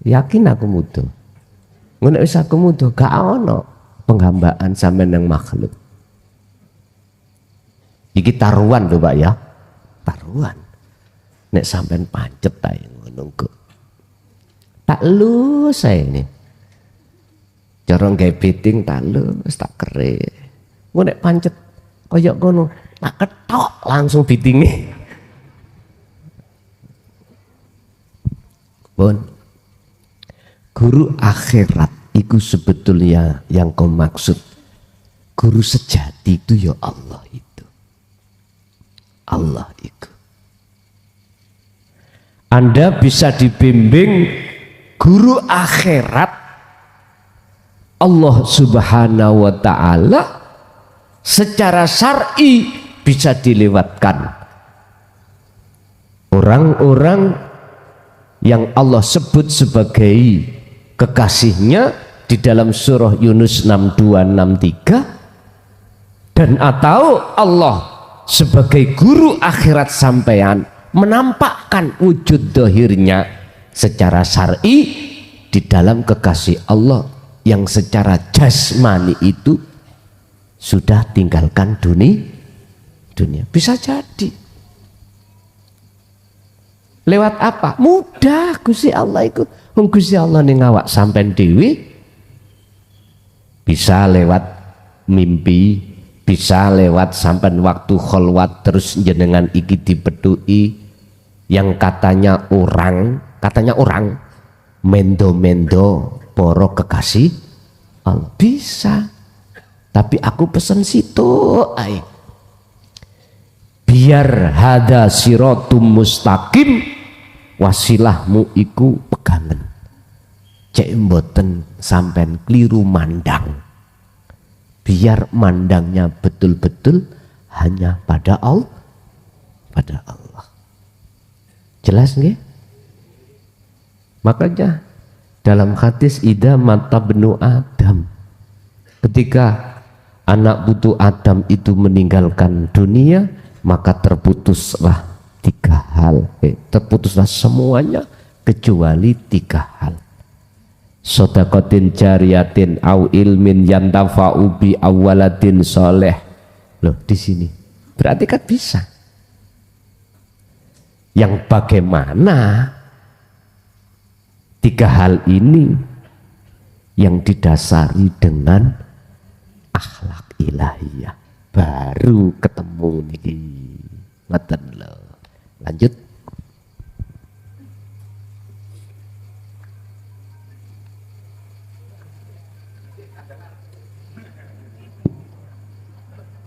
Yakin aku muda. Ngono wis aku muda, gak ono penghambaan sampean nang makhluk. Iki taruhan lho Pak ya. Taruhan. Nek sampean pancet ae ngono kok. Tak lu saya ini. Cara gawe beting tak lus, tak kere. Ngono nek pancet kaya ngono, tak ketok langsung bitinge. Pun Guru akhirat itu sebetulnya yang kau maksud. Guru sejati itu ya Allah itu. Allah itu. Anda bisa dibimbing guru akhirat Allah Subhanahu wa ta'ala secara syar'i bisa dilewatkan. Orang-orang yang Allah sebut sebagai kekasihnya di dalam surah Yunus 62-63, dan atau Allah sebagai guru akhirat sampean menampakkan wujud dohirnya secara syar'i di dalam kekasih Allah yang secara jasmani itu sudah tinggalkan dunia. Bisa jadi lewat apa? Mudah. Gusti Allah itu, Gusti Allah ning awak sampean dewi, bisa lewat mimpi, bisa lewat sampean waktu kholwat terus jenengan iki dipedui yang katanya orang mendo-mendo poro kekasih Allah, bisa. Tapi aku pesen situ ay, biar hada siratum mustaqim, wasilahmu iku pegangan, cek mboten sampean keliru mandang, biar mandangnya betul-betul hanya pada Allah, jelas nggih? Makanya dalam hadis idza mata benu Adam, ketika anak putu Adam itu meninggalkan dunia, maka terputuslah tiga hal, terputuslah semuanya kecuali tiga hal. Sodakotin jariyatin au ilmin yantafa'u bi awaladin soleh. Loh, di sini berarti kan bisa. Yang bagaimana tiga hal ini yang didasari dengan akhlak ilahiyah, baru ketemu niki. Ngoten lho. Lanjut.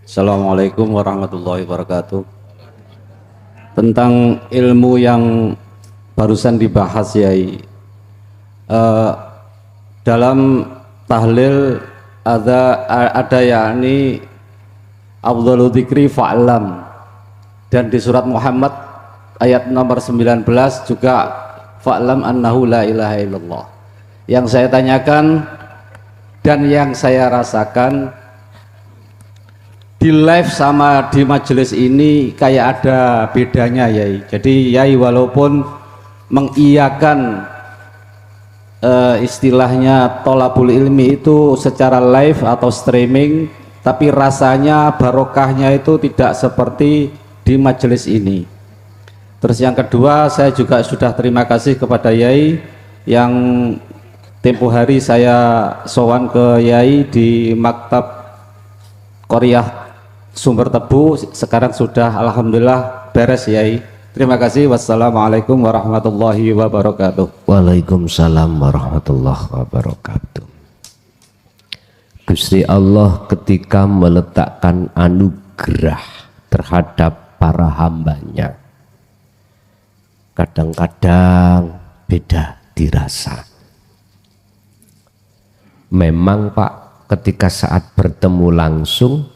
Assalamualaikum warahmatullahi wabarakatuh. Tentang ilmu yang barusan dibahas Yai, dalam tahlil ada yakni afdhalu dzikri fa'lam, dan di surat Muhammad ayat nomor 19 juga fa'lam annahu la ilaha illallah. Yang saya tanyakan dan yang saya rasakan di live sama di majelis ini kayak ada bedanya Yai. Jadi Yai walaupun mengiyakan istilahnya tolabul ilmi itu secara live atau streaming, tapi rasanya barokahnya itu tidak seperti di majelis ini. Terus yang kedua, saya juga sudah terima kasih kepada Yai yang tempo hari saya sowan ke Yai di Maktab Korea Sumber Tebu, sekarang sudah alhamdulillah beres Yai. Terima kasih. Wassalamualaikum warahmatullahi wabarakatuh. Waalaikumsalam warahmatullahi wabarakatuh. Gusti Allah ketika meletakkan anugerah terhadap para hambanya, kadang-kadang beda dirasa. Memang Pak, ketika saat bertemu langsung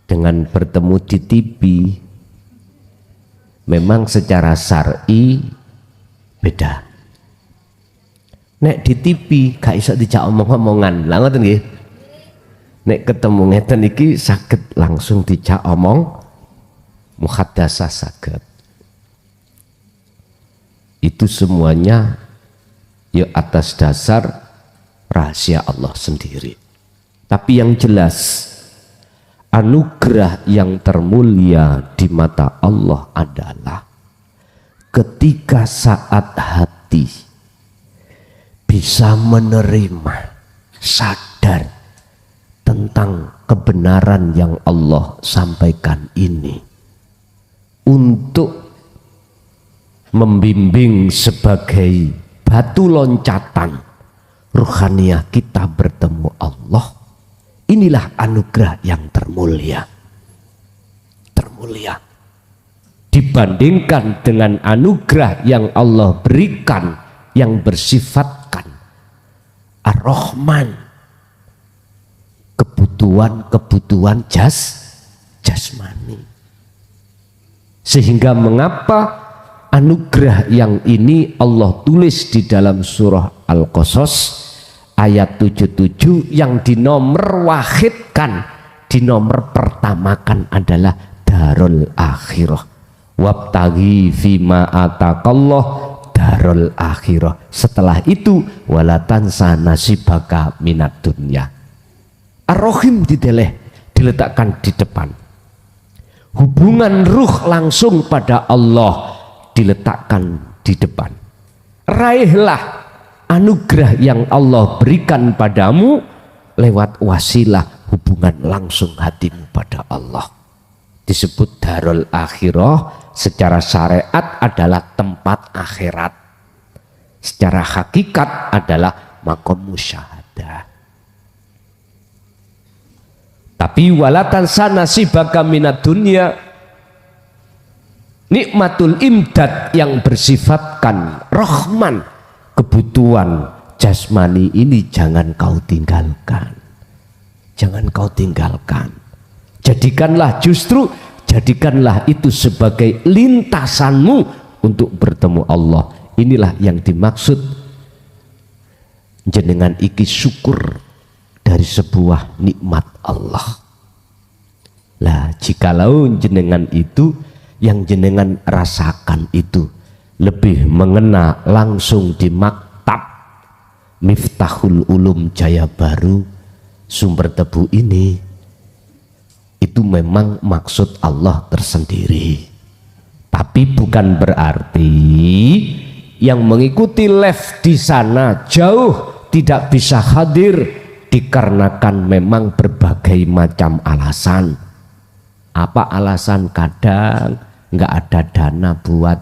dengan bertemu di TV, memang secara syar'i beda. Nek di TV gak iso dijak omong-omongan, lah ngoten nggih. Nek ketemu ngeten iki saged langsung dijak omong, muhaddasah saged. Itu semuanya ya atas dasar rahasia Allah sendiri. Tapi yang jelas, anugerah yang termulia di mata Allah adalah ketika saat hati bisa menerima, sadar tentang kebenaran yang Allah sampaikan ini, untuk membimbing sebagai batu loncatan ruhaniyah kita bertemu Allah, inilah anugerah yang termulia. Termulia dibandingkan dengan anugerah yang Allah berikan yang bersifatkan Ar-Rahman, kebutuhan jasmani. Sehingga mengapa anugerah yang ini Allah tulis di dalam surah Al-Qasas ayat 77 yang dinomor wahidkan, dinomor pertamakan adalah darul akhirah. Wabtaghi fima atakallah darul akhirah. Setelah itu walatansa nasibaka minad dunya. Ar-Rahim diletakkan di depan. Hubungan ruh langsung pada Allah diletakkan di depan. Raihlah anugerah yang Allah berikan padamu lewat wasilah hubungan langsung hatimu pada Allah. Disebut darul akhirah, secara syariat adalah tempat akhirat, secara hakikat adalah makom musyahadah. Tapi walatan nasibaka minad dunya, nikmatul imdad yang bersifatkan Rahman, kebutuhan jasmani ini jangan kau tinggalkan. Jangan kau tinggalkan. Jadikanlah itu sebagai lintasanmu untuk bertemu Allah. Inilah yang dimaksud jenengan iki syukur dari sebuah nikmat Allah. Lah jikalau jenengan itu yang jenengan rasakan itu lebih mengena langsung di maktab Miftahul Ulum Jaya Baru Sumber Tebu ini, itu memang maksud Allah tersendiri. Tapi bukan berarti yang mengikuti live di sana jauh tidak bisa hadir dikarenakan memang berbagai macam alasan. Apa alasan? Kadang nggak ada dana buat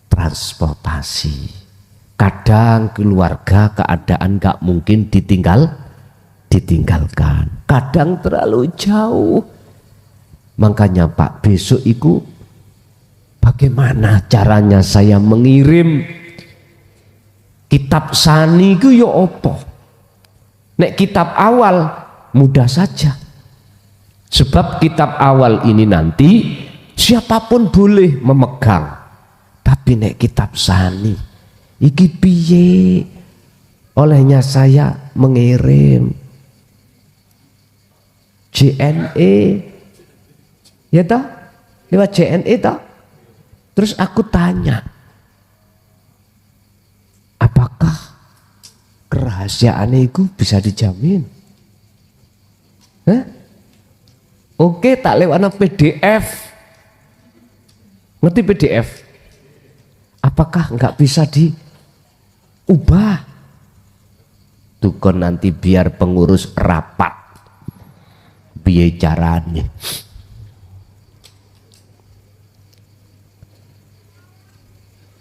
transportasi, kadang keluarga keadaan nggak mungkin ditinggalkan, kadang terlalu jauh. Makanya Pak, besok itu bagaimana caranya saya mengirim kitab sani itu ya opo? Nek kitab awal mudah saja, sebab kitab awal ini nanti siapapun boleh memegang. Tapi nek kitab sani iki piye? Olehnya saya mengirim JNE, ya toh, lewat JNE toh. Terus aku tanya, apakah kerahasiaan itu bisa dijamin? Hah? Oke, tak lewat PDF. Ngerti PDF? Apakah nggak bisa diubah? Tukon nanti biar pengurus rapat biaya caranya.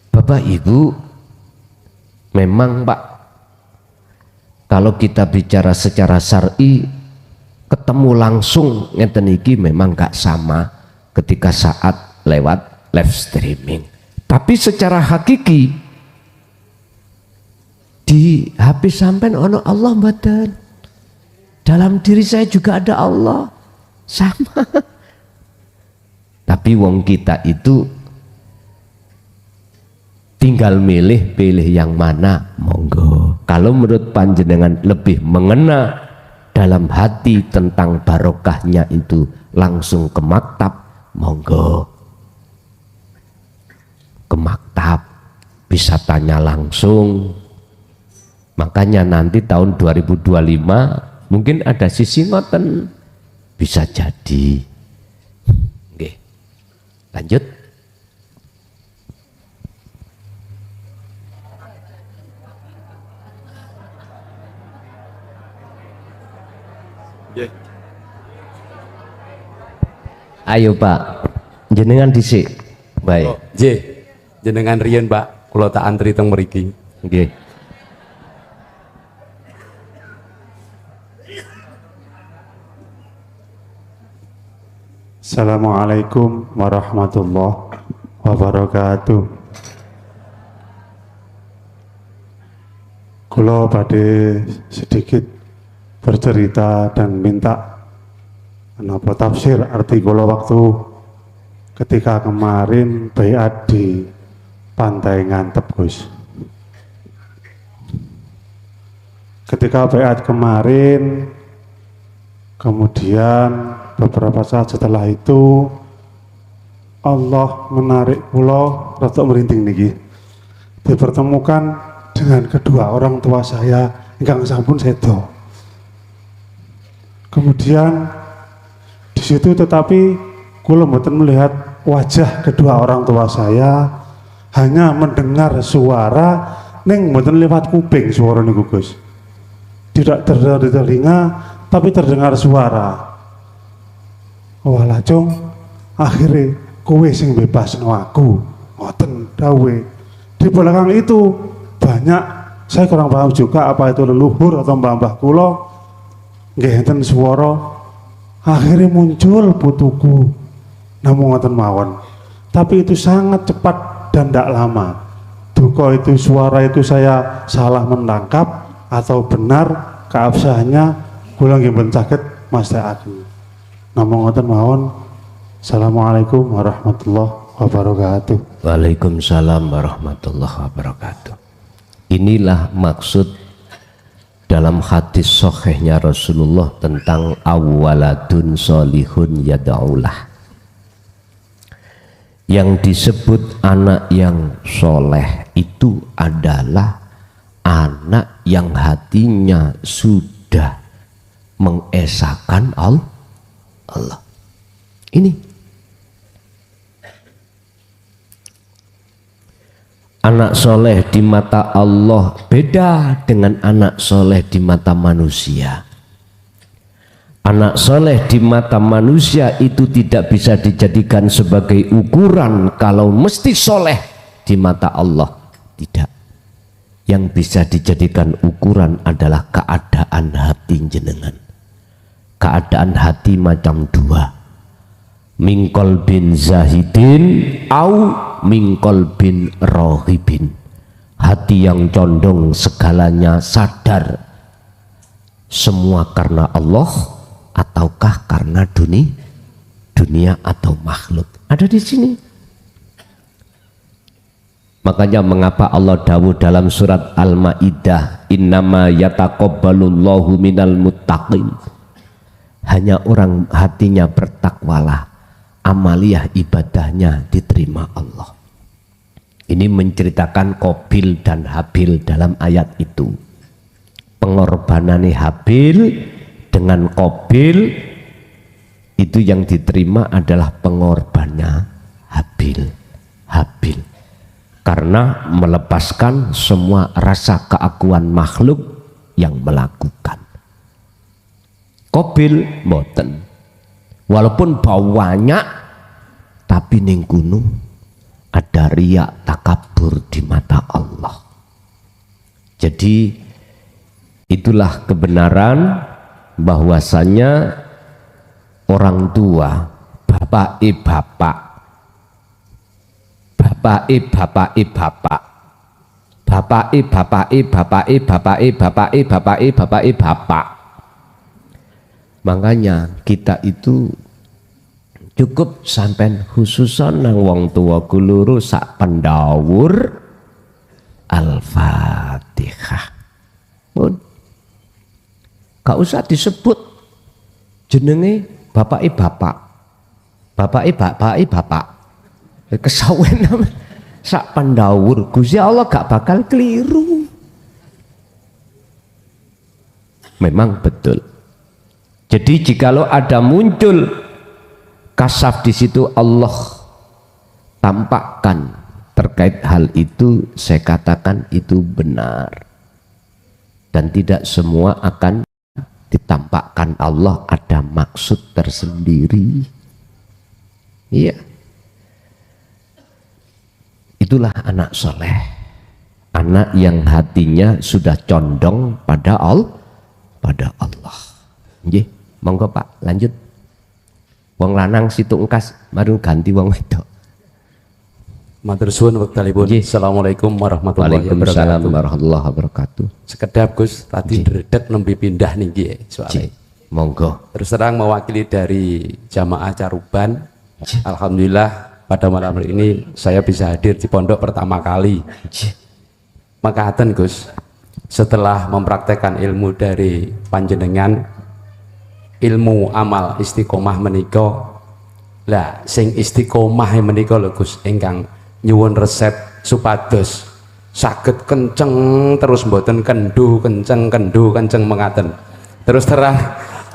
Bapak Ibu, memang Pak, kalau kita bicara secara syar'i, ketemu langsung ngeten iki memang gak sama ketika saat lewat live streaming. Tapi secara hakiki di HP sampean ono Allah mboten. Dalam diri saya juga ada Allah, sama. Tapi wong kita itu tinggal pilih yang mana, monggo. Kalau menurut panjenengan lebih mengena dalam hati tentang barokahnya itu langsung ke maktab, monggo. Ke maktab bisa tanya langsung. Makanya nanti tahun 2025 mungkin ada sisi ngoten, bisa jadi. Oke, lanjut. Yeah. Ayo Pak, jenengan dhisik. Baik. Oh, jenengan riyen Pak, kula tak antri teng mriki. Nggih. Assalamualaikum warahmatullahi wabarakatuh. Kula badhe sedikit bercerita dan minta menapa tafsir arti kula waktu ketika kemarin baiat di Pantai Ngantep, Gus. Ketika baiat kemarin, kemudian beberapa saat setelah itu Allah menarik kula rada merinding niki. Dipertemukan dengan kedua orang tua saya ingkang sampun sedo. Kemudian di situ tetapi kula mboten melihat wajah kedua orang tua saya, hanya mendengar suara ning mboten lewat kuping suara niku, Gus. Tidak terdengar di telinga tapi terdengar suara. Walah cung, akhirnya kowe sing bebas no aku, ngoten dawe. Di belakang itu banyak, saya kurang paham juga apa itu leluhur atau mbah-mbah kula nggih enten swara. Akhirnya muncul putuku, namung ngoten mawon. Tapi itu sangat cepat dan tidak lama. Duka itu, suara itu saya salah menangkap atau benar keabsahannya kula nggih mboten saged mastekaken. Namung ngoten mawon. Assalamualaikum warahmatullahi wabarakatuh. Waalaikumsalam warahmatullahi wabarakatuh. Inilah maksud dalam hadis sahihnya Rasulullah tentang awaladun solihun yada'ulah. Yang disebut anak yang soleh itu adalah anak yang hatinya sudah mengesahkan Allah. Ini anak soleh di mata Allah beda dengan anak soleh di mata manusia. Anak soleh di mata manusia itu tidak bisa dijadikan sebagai ukuran kalau mesti soleh di mata Allah. Tidak. Yang bisa dijadikan ukuran adalah keadaan hati jenengan. Keadaan hati macam dua. Mingkol bin zahidin au mingkol bin rohibin. Hati yang condong segalanya sadar semua karena Allah ataukah karena dunia atau makhluk. Ada di sini. Makanya mengapa Allah dawuh dalam surat Al-Maidah, innama yataqabbalullahu minal muttaqin. Hanya orang hatinya bertakwalah, amaliyah ibadahnya diterima Allah. Ini menceritakan Qabil dan Habil dalam ayat itu. Pengorbanannya Habil dengan Qabil itu yang diterima adalah pengorbannya Habil. Karena melepaskan semua rasa keakuan makhluk yang melakukan. Qabil mboten. Walaupun banyak tapi ning gunung ada riak takabur di mata Allah. Jadi itulah kebenaran bahwasanya orang tua, bapak, makanya kita itu cukup sampai khususan nang wong tua kuluru sak pendawur Al-Fatihah pun gak usah disebut jenenge bapak kesawen sak pendawur Gusti Allah gak bakal keliru. Memang betul. Jadi jikalau ada muncul kasaf di situ Allah tampakkan terkait hal itu, saya katakan itu benar. Dan tidak semua akan ditampakkan Allah ada maksud tersendiri. Iya. Itulah anak soleh, anak yang hatinya sudah condong pada Allah. Nggih, monggo Pak, lanjut. Wong lanang situ engkas baru ganti wong wedok. Matur suwun wektalipun. Nggih. Assalamualaikum warahmatullahi Waalaikumsalam wabarakatuh. warahmatullahi wabarakatuh. Sekedap Gus, tadi ndredeg nembe pindah niki soalnya. Monggo. Terus terang mewakili dari jamaah Caruban. Alhamdulillah pada malam hari ini saya bisa hadir di pondok pertama kali. Makaten Gus, setelah mempraktekkan ilmu dari panjenengan, ilmu amal istiqomah menika, lah sing istiqomah menika lho Gus ingkang nyuwun resep supados saged kenceng terus mboten kendu kenceng mengaten. Terus terang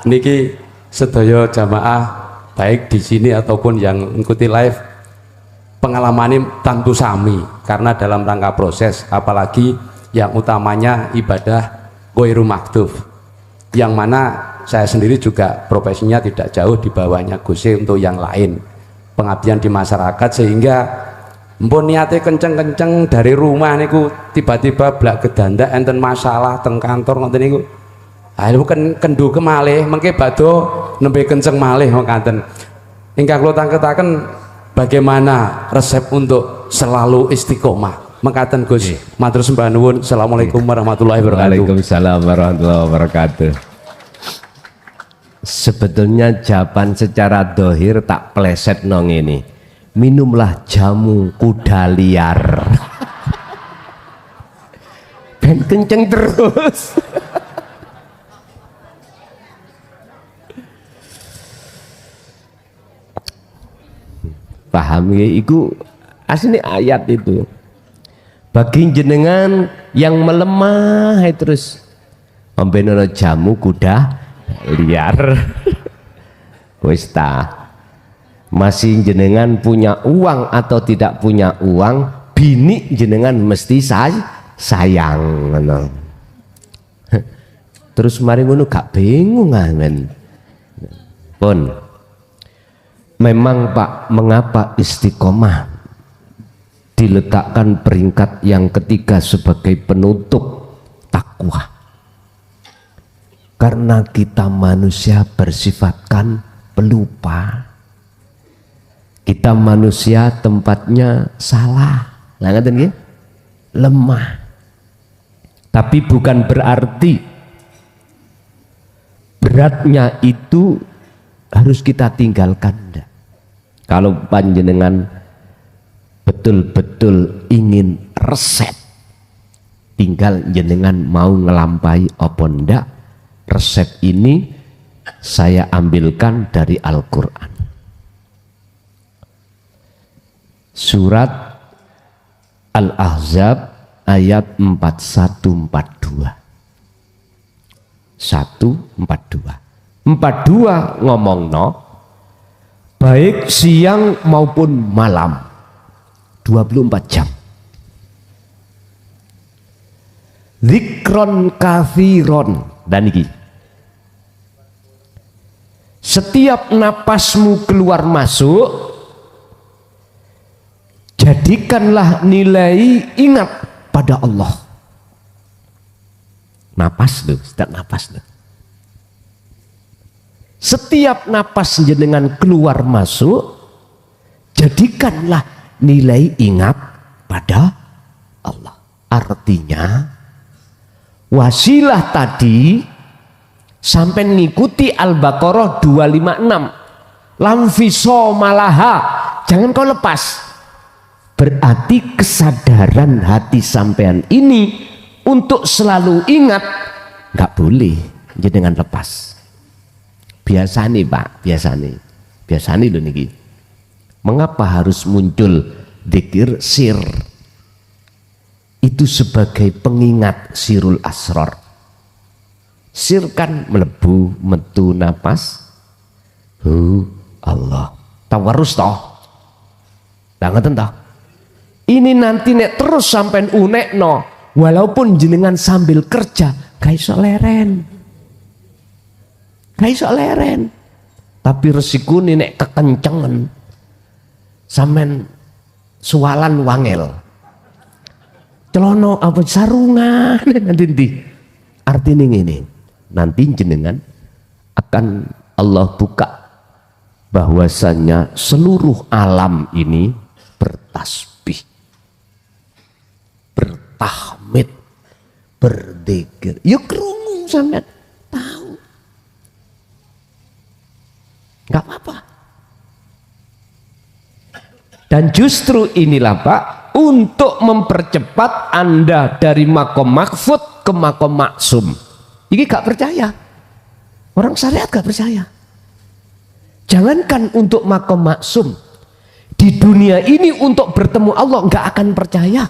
niki sedaya jamaah baik di sini ataupun yang mengikuti live pengalaman ini tentu sami karena dalam rangka proses, apalagi yang utamanya ibadah ghairu maktub, yang mana saya sendiri juga profesinya tidak jauh di bawahnya Gus untuk yang lain, pengabdian di masyarakat, sehingga mpun niate kenceng-kenceng dari rumah niku tiba-tiba blak gedanda enten masalah teng kantor ngoten niku. Ayo kendu kemalih mengke bado nembe kenceng malih mekaten. Ingkang kula tangketaken bagaimana resep untuk selalu istiqomah. Mekaten Gus. Matur sembah nuwun. Assalamualaikum warahmatullahi wabarakatuh. Waalaikumsalam warahmatullahi wabarakatuh. Sebetulnya jawaban secara dohir tak pleset nong ini. Minumlah jamu kuda liar. Ben kenceng terus. Paham ya, itu asli ayat itu. Bagi jenengan yang melemah terus membenono jamu kuda liar. Wis ta. Masih jenengan punya uang atau tidak punya uang, bini jenengan mesti sayang ngono. Terus mari ngono gak bingung men. Pun memang Pak, mengapa istiqomah diletakkan peringkat yang ketiga sebagai penutup takwa? Karena kita manusia bersifatkan pelupa. Kita manusia tempatnya salah, lemah. Tapi bukan berarti beratnya itu harus kita tinggalkan. Kalau panjenengan betul-betul ingin resep, tinggal jenengan mau ngelampai apa ndak, resep ini saya ambilkan dari Al-Quran. Surat Al-Ahzab ayat 4142. 142 ngomong no, baik siang maupun malam 24 jam. Zikron kafiron, dan ini setiap napasmu keluar masuk jadikanlah nilai ingat pada Allah. Napas tuh, setiap napas tuh. Setiap napas jenengan keluar masuk, jadikanlah nilai ingat pada Allah. Artinya wasilah tadi sampai ngikuti Al-Baqarah 256. Lamfiso malaha, jangan kau lepas. Berarti kesadaran hati sampean ini untuk selalu ingat, nggak boleh jenengan lepas. Biasa nih Pak, biasa nih loh niki. Mengapa harus muncul dzikir sir? Itu sebagai pengingat sirul asror. Sir kan melebu metu napas. Allah. Tawarus toh. Ngeten toh. Ini nanti nek terus sampai unekno, walaupun jenengan sambil kerja, gak iso leren. Gak iso leren. Tapi resiko nih nek kekencengan sampean sualan wangel. Celono apa sarungan nanti. Artinya ini nanti jenengan akan Allah buka bahwasanya seluruh alam ini bertasbih, bertahmid, berzikir. Ya krungu sampean tahu. Enggak apa-apa. Dan justru inilah Pak, untuk mempercepat Anda dari makom mahfud ke makom maksum. Ini gak percaya. Orang syariat gak percaya. Jangankan untuk makom maksum, di dunia ini untuk bertemu Allah nggak akan percaya.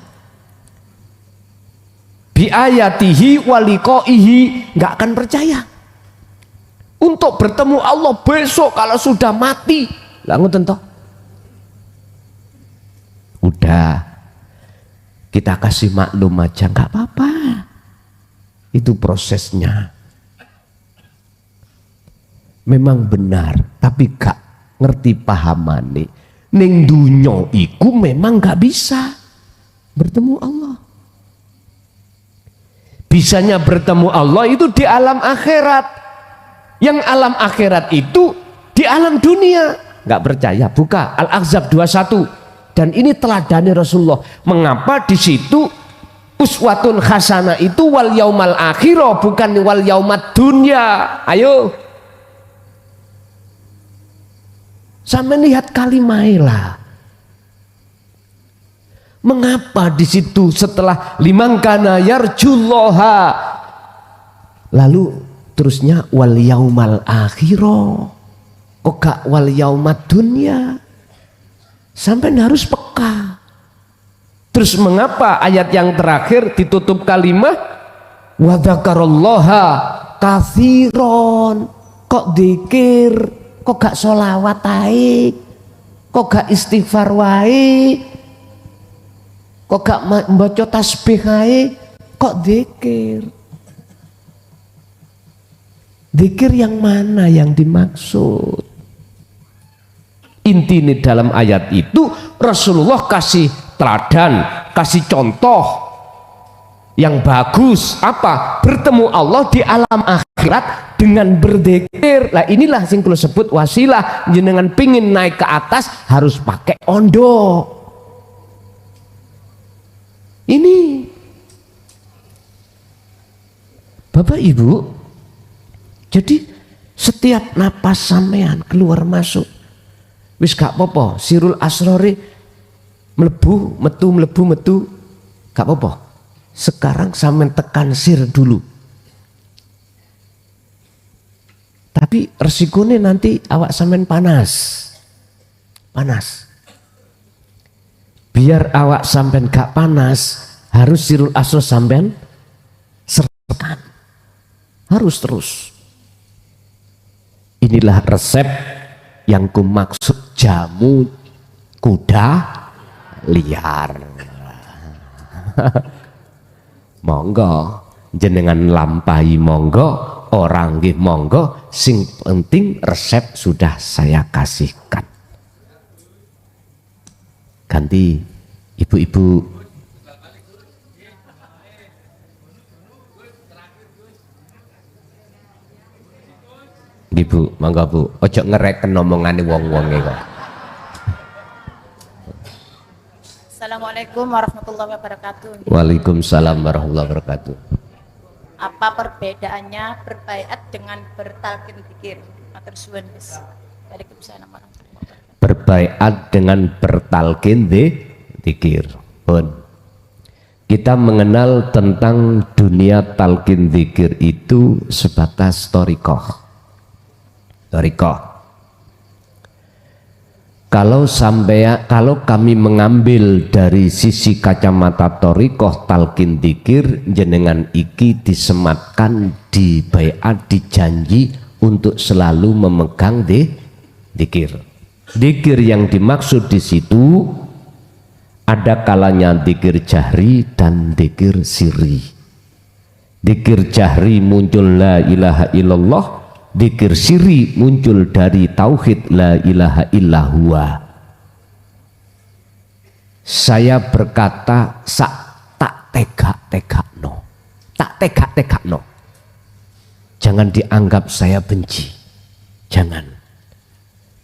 Bi ayatihi waliqaihi nggak akan percaya. Untuk bertemu Allah besok kalau sudah mati, lah ngoten toh. Udah, kita kasih maklum aja nggak apa-apa. Itu prosesnya. Memang benar, tapi gak ngerti pahamane. Ning dunyo iku memang gak bisa bertemu Allah. Bisanya bertemu Allah itu di alam akhirat. Yang alam akhirat itu di alam dunia. Gak percaya, buka Al-Ahzab 21. Dan ini teladani Rasulullah. Mengapa di situ uswatun hasanah itu wal yaumal akhirah, bukan wal yaumad dunya? Ayo. Sampai lihat kalimailah. Mengapa di situ setelah limangkana yarjullaha, lalu terusnya wal yaumal akhirah, kok gak wal yaumad dunya? Sampai harus peka. Terus mengapa ayat yang terakhir ditutup kalimat wa dzakarallaha katsiron? Kok dzikir? Kok gak sholawat ae? Kok gak istighfar wae? Kok gak membaca tasbih ae? Kok dzikir? Dzikir yang mana yang dimaksud? Intinya dalam ayat itu Rasulullah kasih teladan, kasih contoh yang bagus. Apa? Bertemu Allah di alam akhirat dengan berzikir. Lah inilah sing kula sebut wasilah. Jenengan pingin naik ke atas harus pakai ondo. Ini Bapak Ibu, jadi setiap napas sampean keluar masuk wis gak apa-apa, sirul asrori melebu metu gak apa-apa. Sekarang sampean tekan sir dulu. Tapi resikonya nanti awak sampean panas. Biar awak sampean gak panas, harus sirul asro sampean sertakan. Harus terus. Inilah resep yang kumaksud jamu kuda liar. Monggo jenengan lampahi, monggo orang nggih monggo, sing penting resep sudah saya kasihkan. Ganti ibu-ibu. Ibu, monggo Bu, ojo ngereken omongane wong-wonge kok. Assalamualaikum warahmatullahi wabarakatuh. Waalaikumsalam warahmatullahi wabarakatuh. Apa perbedaannya berbaiat dengan bertalqin dzikir? Matur suwun Gus. Waalaikumsalam warahmatullahi wabarakatuh. Berbaiat dengan bertalqin dzikir. Pun. Kita mengenal tentang dunia talqin dzikir itu sebatas thariqah. Kalau kami mengambil dari sisi kacamata thariqah talqin dzikir, jenengan iki disematkan, di baiat, dijanji untuk selalu memegang dzikir. Dzikir yang dimaksud di situ ada kalanya dzikir jahri dan dzikir sirri. Dzikir jahri muncul la ilaha illallah, dzikir sirri muncul dari tauhid la ilaha illallah. Saya berkata tak tega-tegakno. Jangan dianggap saya benci. Jangan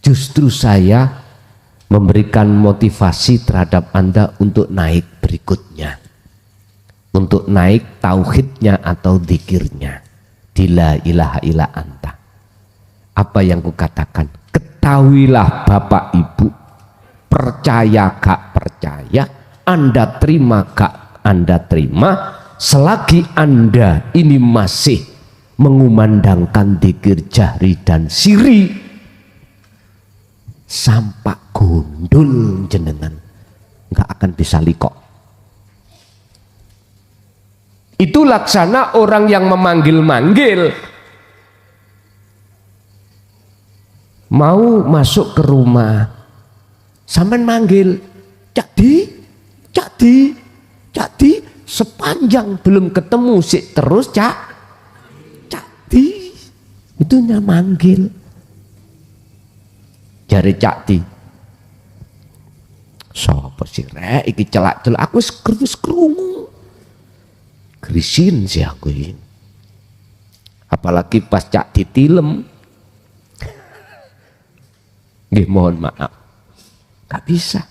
Justru saya memberikan motivasi terhadap Anda untuk naik berikutnya, untuk naik tauhidnya atau zikirnya di la ilaha illa anta. Apa yang kukatakan? Ketahuilah Bapak Ibu, percaya gak percaya, Anda terima gak Anda terima, selagi Anda ini masih mengumandangkan zikir jahri dan siri, sampak gundul jenengan nggak akan bisa liko. Itu laksana orang yang memanggil-manggil, mau masuk ke rumah sampai manggil jadi sepanjang belum ketemu sih terus jadi itu manggil. Jari Cakti, sapa sih rek iki celak-celak aku wis krungu. Grisin sih aku ini. Apalagi pas Cakti tilem. Nggih mohon maaf. Gak bisa.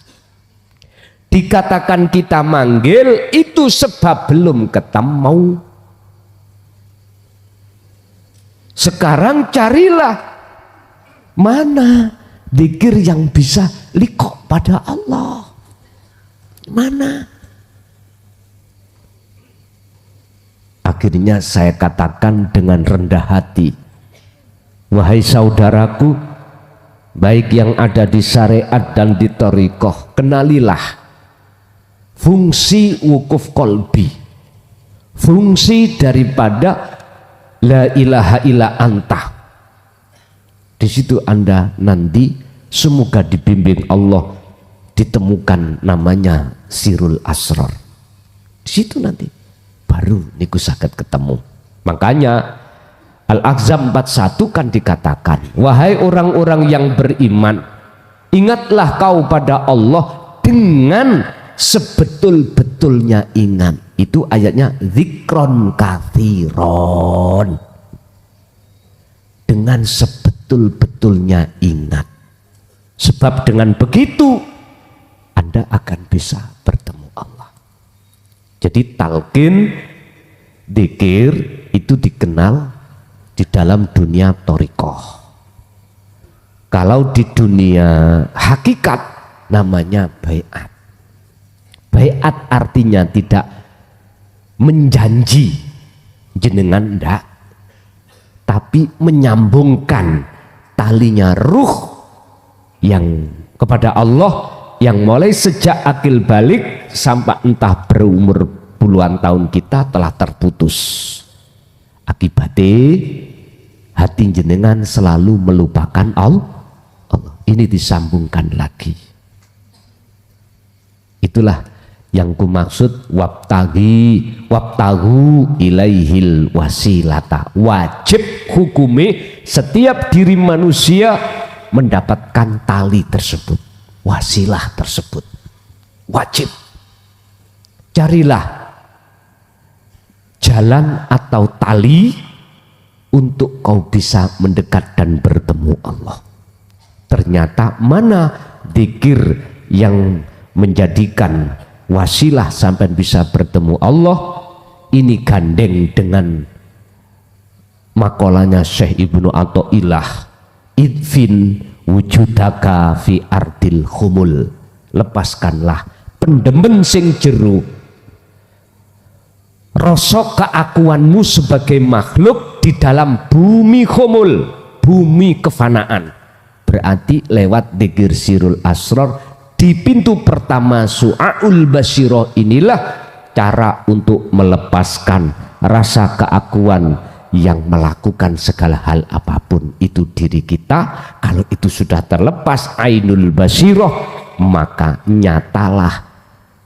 Dikatakan kita manggil itu sebab belum ketemu. Sekarang carilah mana zikir yang bisa liqo pada Allah. Mana? Akhirnya saya katakan dengan rendah hati, wahai saudaraku, baik yang ada di syariat dan di thariqah, kenalilah fungsi wukuf kolbi, fungsi daripada la ilaha illa anta. Di situ Anda nanti semoga dibimbing Allah ditemukan namanya sirul asrar. Di situ nanti baru niku saged ketemu. Makanya Al-Ahzab 41 kan dikatakan, wahai orang-orang yang beriman, ingatlah kau pada Allah dengan sebetul-betulnya ingat. Itu ayatnya zikron kathiron, dengan sebetul-betulnya ingat. Sebab dengan begitu Anda akan bisa bertemu Allah. Jadi talqin dzikir itu dikenal di dalam dunia thariqah. Kalau di dunia hakikat namanya baiat. Baiat artinya tidak menjanji jenengan ndak, tapi menyambungkan talinya ruh yang kepada Allah yang mulai sejak akil balik sampai entah berumur puluhan tahun kita telah terputus. Akibatnya hati jenengan selalu melupakan Allah. Ini disambungkan lagi. Itulah yang kumaksud wabtagu ilaihil wasilata. Wajib hukumi setiap diri manusia mendapatkan tali tersebut, wasilah tersebut. Wajib. Carilah jalan atau tali untuk kau bisa mendekat dan bertemu Allah. Ternyata mana dzikir yang menjadikan wasilah sampai bisa bertemu Allah, ini gandeng dengan makolanya Syekh Ibnu Athaillah, idfin wujudaka fi ardil khumul. Lepaskanlah pendemen sing jero rasa keakuanmu sebagai makhluk di dalam bumi khumul, bumi kefanaan. Berarti lewat dzikir sirul asrar di pintu pertama su'aul basyirah inilah cara untuk melepaskan rasa keakuan yang melakukan segala hal apapun itu diri kita. Kalau itu sudah terlepas ainul basyirah, maka nyatalah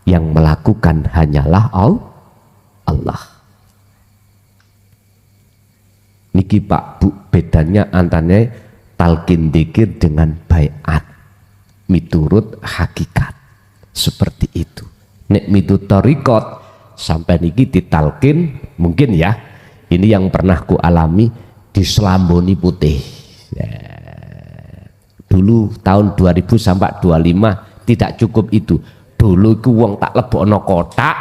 yang melakukan hanyalah Allah. Niki Pak Bu, bedanya antara talqin dzikir dengan baiat miturut hakikat seperti itu. Nek miturut thariqat sampai niki ditalqin mungkin ya, ini yang pernah ku alami di Selamboni putih ya. Dulu tahun 2000 sampai 25 tidak cukup itu. Dulu itu wong tak lebokno kotak,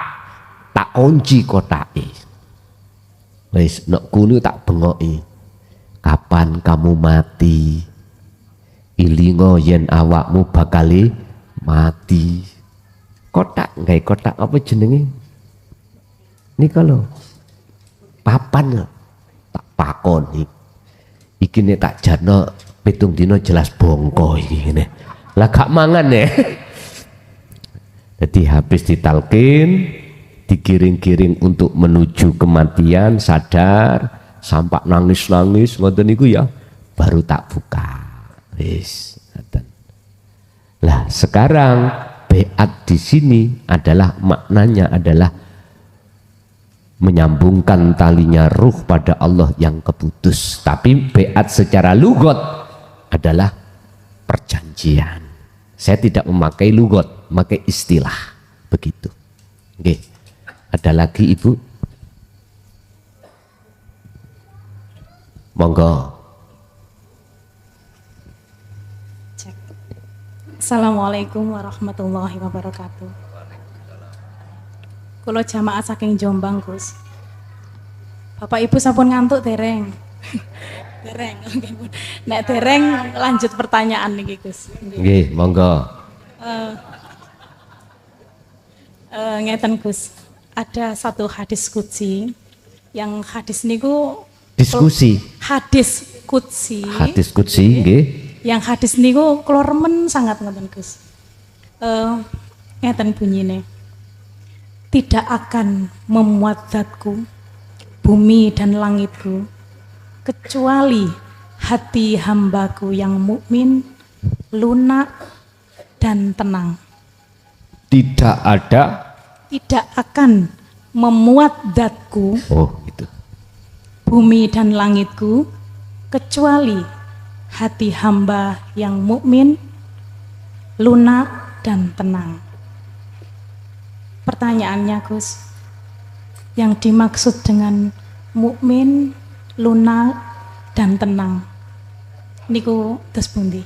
tak kunci kotake. Wis nek kuno tak bengoki. Kapan kamu mati? Ilingo yen awakmu bakal mati. Kotak gawe kotak apa jenenge? Nika lho. Papan lho. Tak pakoni. Iki nek tak jarno pitung dino jelas bongko iki ngene. Lah gak mangan ya. Jadi habis ditalkin, digiring-giring untuk menuju kematian, sadar, sampai nangis-nangis ngoten niku ya, baru tak buka. Wis, ngoten. Lah sekarang beat di sini adalah maknanya adalah menyambungkan talinya ruh pada Allah yang keputus. Tapi beat secara lugot adalah perjanjian. Saya tidak memakai lugot, memakai istilah begitu. Oke, ada lagi Ibu? Monggo. Assalamualaikum warahmatullahi wabarakatuh. Kulo jamaah saking Jombang, Gus. Bapak Ibu sampun ngantuk dereng? Dereng, oke Bun. Nek dereng lanjut pertanyaan niki, Gus. Nggih, monggo. Ngeten Gus. Ada satu hadis qudsi yang hadis niku Diskusi. Hadis qudsi. Hadis qudsi nggih. Yang hadis niku kula remen sangat ngoten Gus. Ngeten bunyine. Tidak akan memuat zatku bumi dan langitku kecuali hati hambaku yang mukmin, lunak dan tenang. Tidak akan memuat zatku itu. Bumi dan langitku kecuali hati hamba yang mukmin, lunak dan tenang. Pertanyaannya Gus, yang dimaksud dengan mukmin, lunak dan tenang niku tes pundi?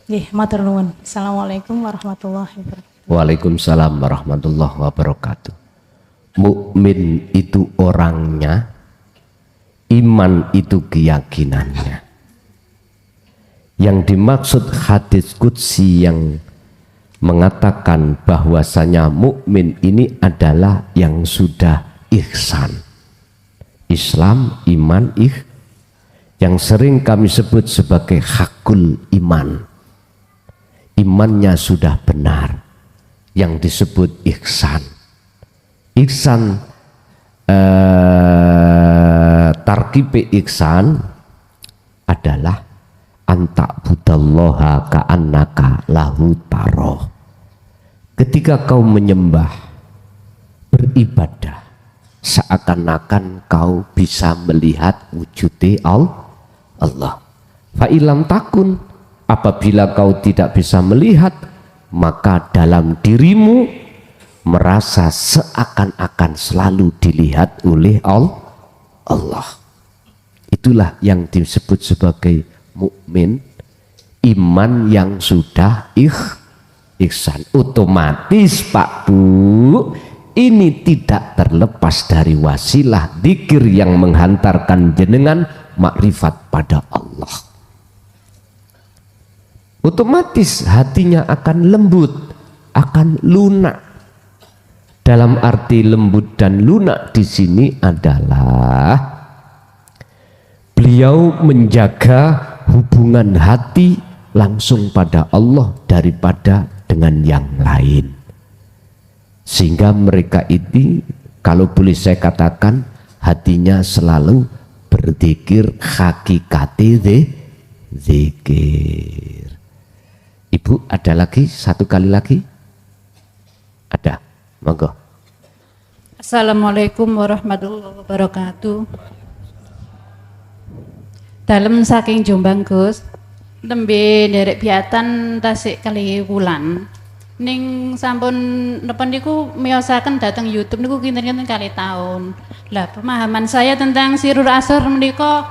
Nggih, matur nuwun. Assalamualaikum warahmatullahi wabarakatuh. Waalaikumsalam warahmatullahi wabarakatuh. Mukmin itu orangnya, iman itu keyakinannya. Yang dimaksud hadis qudsi yang mengatakan bahwasanya mukmin ini adalah yang sudah ihsan. Islam, iman, yang sering kami sebut sebagai hakul iman. Imannya sudah benar, yang disebut ihsan. Ihsan, tarkibe ihsan adalah anta'budallaha ka'annaka lahu taroh. Ketika kau menyembah, beribadah, seakan-akan kau bisa melihat wujudnya Allah. Fa'ilam takun, apabila kau tidak bisa melihat, maka dalam dirimu merasa seakan-akan selalu dilihat oleh Allah. Itulah yang disebut sebagai mukmin, iman yang sudah ihsan. Otomatis Pak Bu, ini tidak terlepas dari wasilah dzikir yang menghantarkan jenengan makrifat pada Allah. Otomatis hatinya akan lembut, akan lunak. Dalam arti lembut dan lunak di sini adalah beliau menjaga hubungan hati langsung pada Allah daripada dengan yang lain, sehingga mereka ini, kalau boleh saya katakan, hatinya selalu berzikir hakikati zikir. Ibu, ada lagi satu kali lagi? Ada, monggo. Assalamualaikum warahmatullahi wabarakatuh. Dalem saking Jombang Gus, tembe nderek biatan tasik kali wulan. Ning sampun napa niku miyosaken dateng YouTube niku kinten-kinten kali tahun. Lah pemahaman saya tentang Sirul Asr menika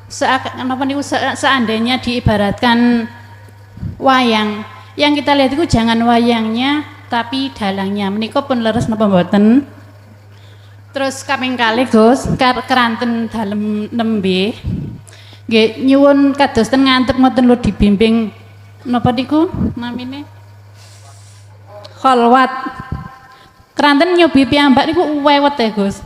seandainya diibaratkan wayang, yang kita lihat itu jangan wayangnya tapi dalangnya. Menika pun leres napa mboten? Terus kaping kalih Gus, keranten dalem nembe. Nggih nyuwun kados ten ngantep ngoten lho dibimbing napa niku namine? Kholwat. Keranten nyobi piyambak niku wewet ya Gus.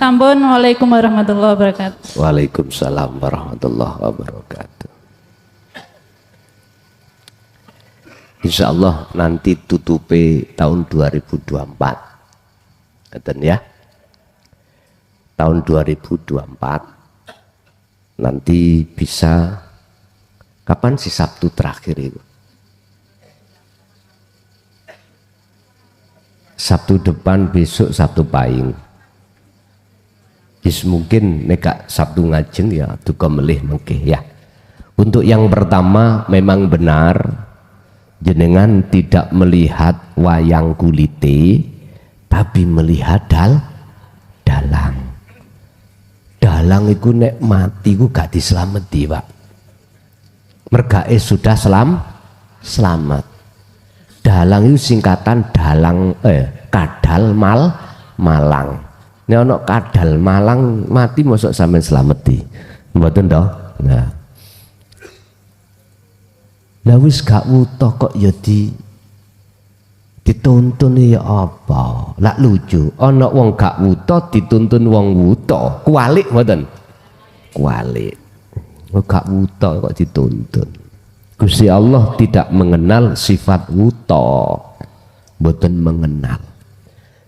Sampun, waalaikumsalam warahmatullahi wabarakatuh. Waalaikumsalam warahmatullahi wabarakatuh. Insya Allah nanti tutupi tahun 2024. Ngeten ya. Tahun 2024 nanti bisa kapan sih Sabtu terakhir itu? Sabtu depan, besok Sabtu Pahing. Mungkin neka Sabtu ngajeng ya duka melih mungkin ya. Untuk yang pertama memang benar jenengan tidak melihat wayang kulite tapi melihat dalang. Dalang itu nek mati ku gak dislameti Pak. Mergae sudah selamat. Dalang itu singkatan kadal malang. Nek ana kadal malang mati mosok sampean slameti. Mboten to? Nah. Lah wis gak wutoh kok ya dituntun ya apa? Lah lucu, ana wong gak wutoh dituntun wong wutoh. Kualik mboten? Kualik. Gak wutoh kok dituntun. Gusti Allah tidak mengenal sifat wutoh. Mboten mengenal.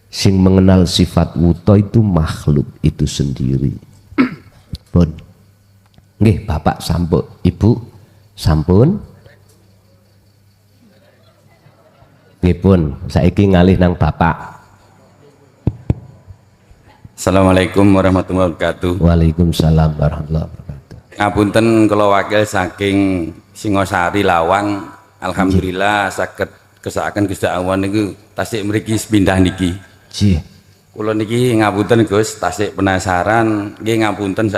Sing mengenal sifat wuto itu makhluk itu sendiri. Pun nggih Bapak sampun, Ibu sampun. Nggih pun, saiki ngalih nang Bapak. Assalamualaikum warahmatullahi wabarakatuh. Waalaikumsalam warahmatullahi wabarakatuh. Ngapunten kula wakil saking Singosari Lawang. Alhamdulillah saged kesakaken Gusti Allah niku tasik mriki pindah niki. Nggih. Kula niki ngapunten Gus, tasik penasaran, nggih ngapunten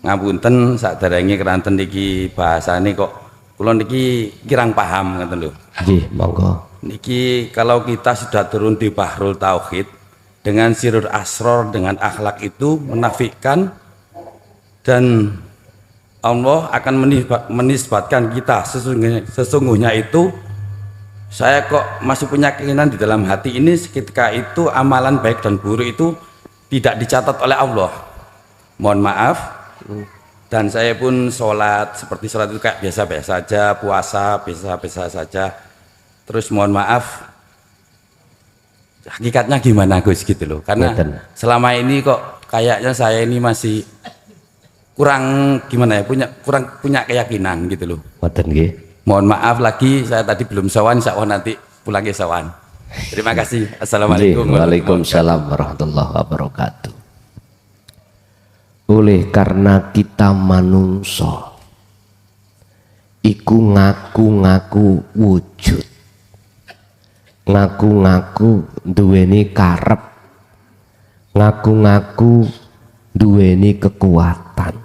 ngapunten saderenge keranten niki bahasane kok kula niki kirang paham ngoten lho. Nggih, monggo. Niki kalau kita sudah turun di Bahrul Tauhid dengan sirur asror dengan akhlak itu menafikan dan Allah akan menisbatkan kita sesungguhnya itu saya kok masih punya keinginan di dalam hati ini ketika itu amalan baik dan buruk itu tidak dicatat oleh Allah. Mohon maaf. Dan saya pun sholat seperti sholat itu kayak biasa-biasa saja, puasa biasa-biasa saja. Terus mohon maaf, hakikatnya gimana Gus gitu loh. Karena selama ini kok kayaknya saya ini masih kurang gimana ya, kurang punya keyakinan gitu loh. Mohon maaf lagi, saya tadi belum sawan, insya Allah nanti pulang ke sawan. Terima kasih. Assalamualaikum. Waalaikumsalam warahmatullahi wabarakatuh. Oleh karena kita manungso, iku ngaku-ngaku wujud, ngaku-ngaku duweni karep, ngaku-ngaku duweni kekuatan,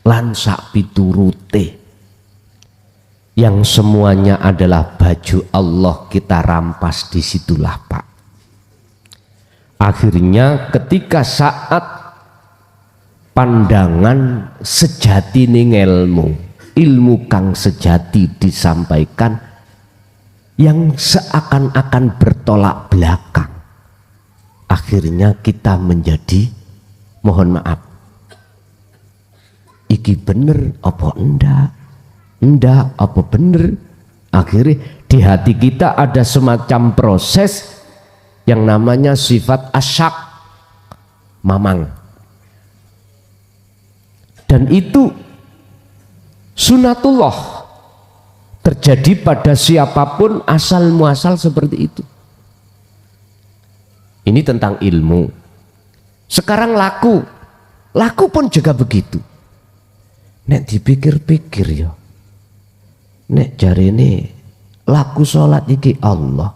lan sak piturute. Yang semuanya adalah baju Allah kita rampas disitulah Pak. Akhirnya ketika saat pandangan sejati ning ilmu kang sejati disampaikan yang seakan-akan bertolak belakang, akhirnya kita menjadi mohon maaf, iki bener apa enggak apa bener. Akhirnya di hati kita ada semacam proses yang namanya sifat asyak, mamang, dan itu sunatullah terjadi pada siapapun asal muasal seperti itu. Ini tentang ilmu. Sekarang laku pun juga begitu. Nek dipikir-pikir ya, nek jari ini laku sholat iki Allah,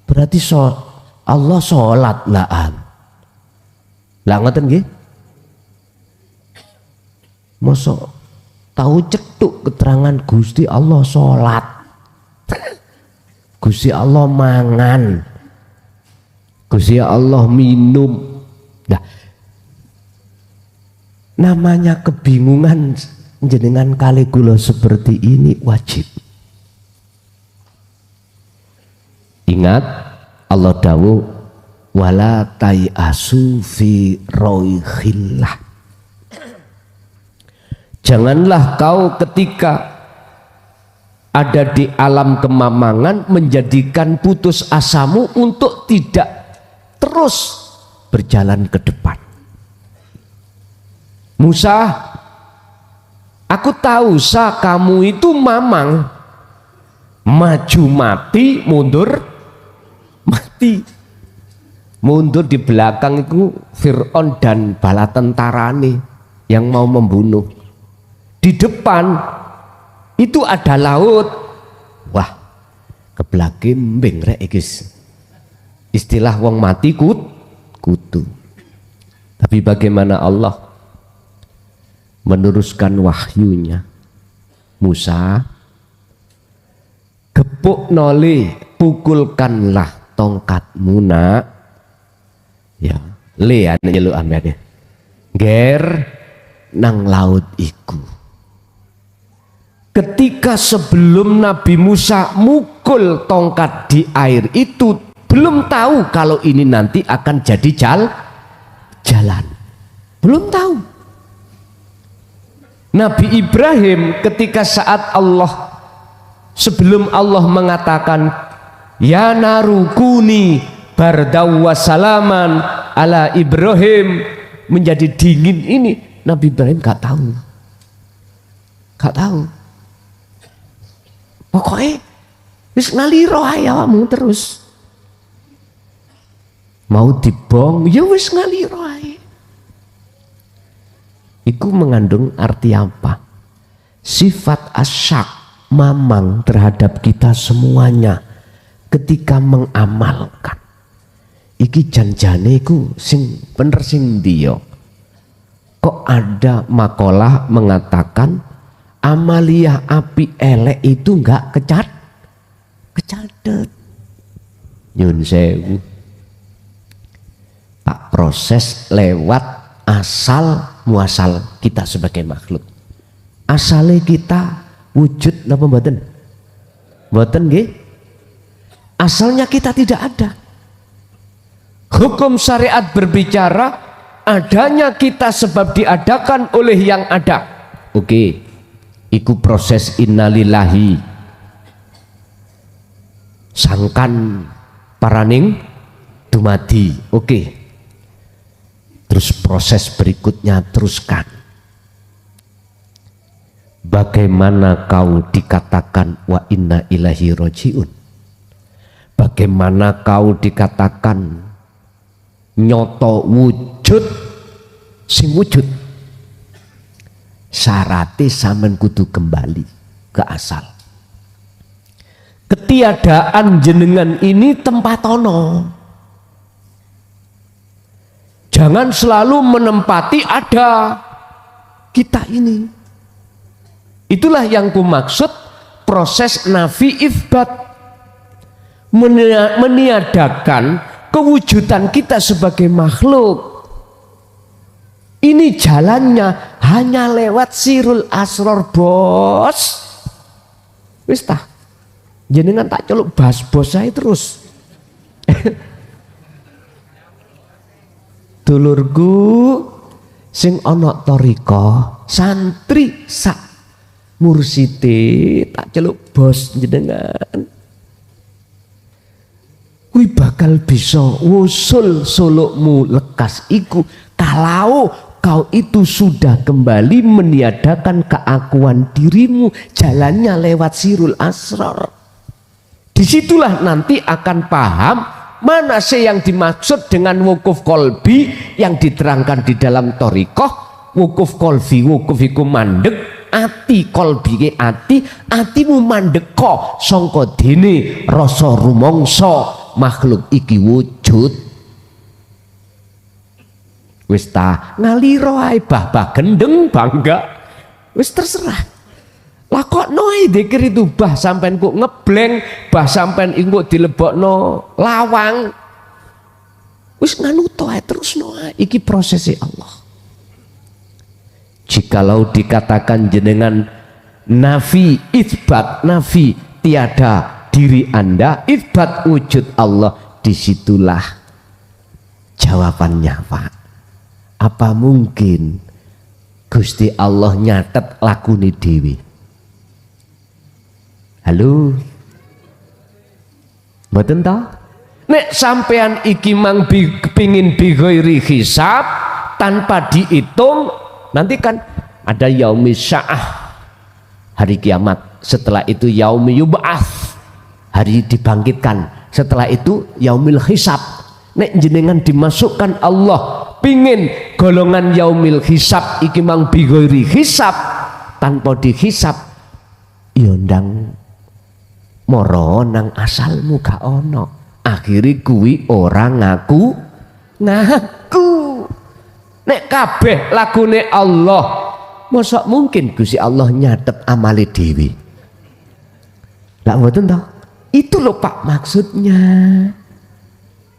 berarti Allah sholat laan lah ngoten nggih. Mosok tahu cetuk keterangan Gusti Allah sholat, Gusti Allah mangan, Gusti Allah minum. Nah, namanya kebingungan jenengan kali kula seperti ini wajib. Ingat Allah dawuh wala tayasu fi roihillah. Janganlah kau ketika ada di alam kemamangan menjadikan putus asamu untuk tidak terus berjalan ke depan. Musa, aku tahu kamu itu mamang, maju mati, mundur mati. Mundur di belakang itu Fir'aun dan bala tentarane yang mau membunuh. Di depan itu ada laut. Wah, keblakembing rek guys. Istilah wong mati kutu. Tapi bagaimana Allah meneruskan wahyunya? Musa, gepuk noli, pukulkanlah tongkatmu nak. Ya, le ane nyeluk ambane. Ger nang laut iku. Ketika sebelum Nabi Musa mukul tongkat di air itu belum tahu kalau ini nanti akan jadi jalan. Belum tahu. Nabi Ibrahim ketika saat sebelum Allah mengatakan ya narukuni bardaw wasalaman ala Ibrahim menjadi dingin ini, Nabi Ibrahim gak tahu. Pokoknya wis ngaliro ae awakmu terus. Mau dibong ya wis ngaliro ae. Iku mengandung arti apa? Sifat asyak, mamang terhadap kita semuanya ketika mengamalkan. Iki janjane iku sing bener sing ndiyo. Kok ada makalah mengatakan amaliyah api elek itu enggak kecadet. Nyun sewu. Pak proses lewat asal muasal kita sebagai makhluk. Asalnya kita wujud napa mboten? Mboten nggih. Asalnya kita tidak ada. Hukum syariat berbicara adanya kita sebab diadakan oleh yang ada. Oke. Iku proses innalillahi sangkan paraning dumadi. Oke. Terus proses berikutnya teruskan. Bagaimana kau dikatakan wa inna ilahi rojiun? Bagaimana kau dikatakan nyoto wujud sing wujud? Syaratnya sampean kudu kembali ke asal. Ketiadaan jenengan ini tempatono. Jangan selalu menempati ada kita ini. Itulah yang kumaksud proses nafi ifbat, meniadakan kewujudan kita sebagai makhluk. Ini jalannya hanya lewat sirul asror bos. Wis tah, jenengan tak celuk bahas bos saya terus. Dulurku sing ana toriko santri sak mursite tak celuk bos jenengan. Kuwi bakal bisa wusul sulukmu lekas iku kalau kau itu sudah kembali meniadakan keakuan dirimu, jalannya lewat sirul asrar. Disitulah nanti akan paham mana sih yang dimaksud dengan wukuf kolbi yang diterangkan di dalam torikoh. Wukuf kolbi, wukuf iku mandek ati, kolbi atimu mandek kok sangka dene rasa rumangsa makhluk iki wujud. Wis ta ngaliro ae bah gendeng bangga Wis terserah. Lah kok noi dzikir itu bah sampean kok ngebleng, bah sampean engko dilebokno lawang. Wis nganu to ae terusno ae. Iki prosesi Allah. Jikalau dikatakan jenengan nafi isbat, nafi tiada diri Anda, isbat wujud Allah, disitulah jawabannya Pak. Apa mungkin Gusti Allah nyatet lakune dewi? Halo, mboten ta? Nek sampean iki mang kepingin bighairi hisab tanpa dihitung, nanti kan ada yaumi sya'ah, hari kiamat. Setelah itu yaumi yub'ats, hari dibangkitkan. Setelah itu yaumil hisab. Nek jenengan dimasukkan Allah pingin golongan yaumil hisab iki mang bighairi hisab, tanpa dihisab, ya ndang moro nang asalmu gak ono. Akhiri kuwi orang ngaku. Nek kabeh lagune Allah, mosok mungkin Gusti Allah nyatet amale dhewe? Lah mboten toh? Itu loh Pak maksudnya.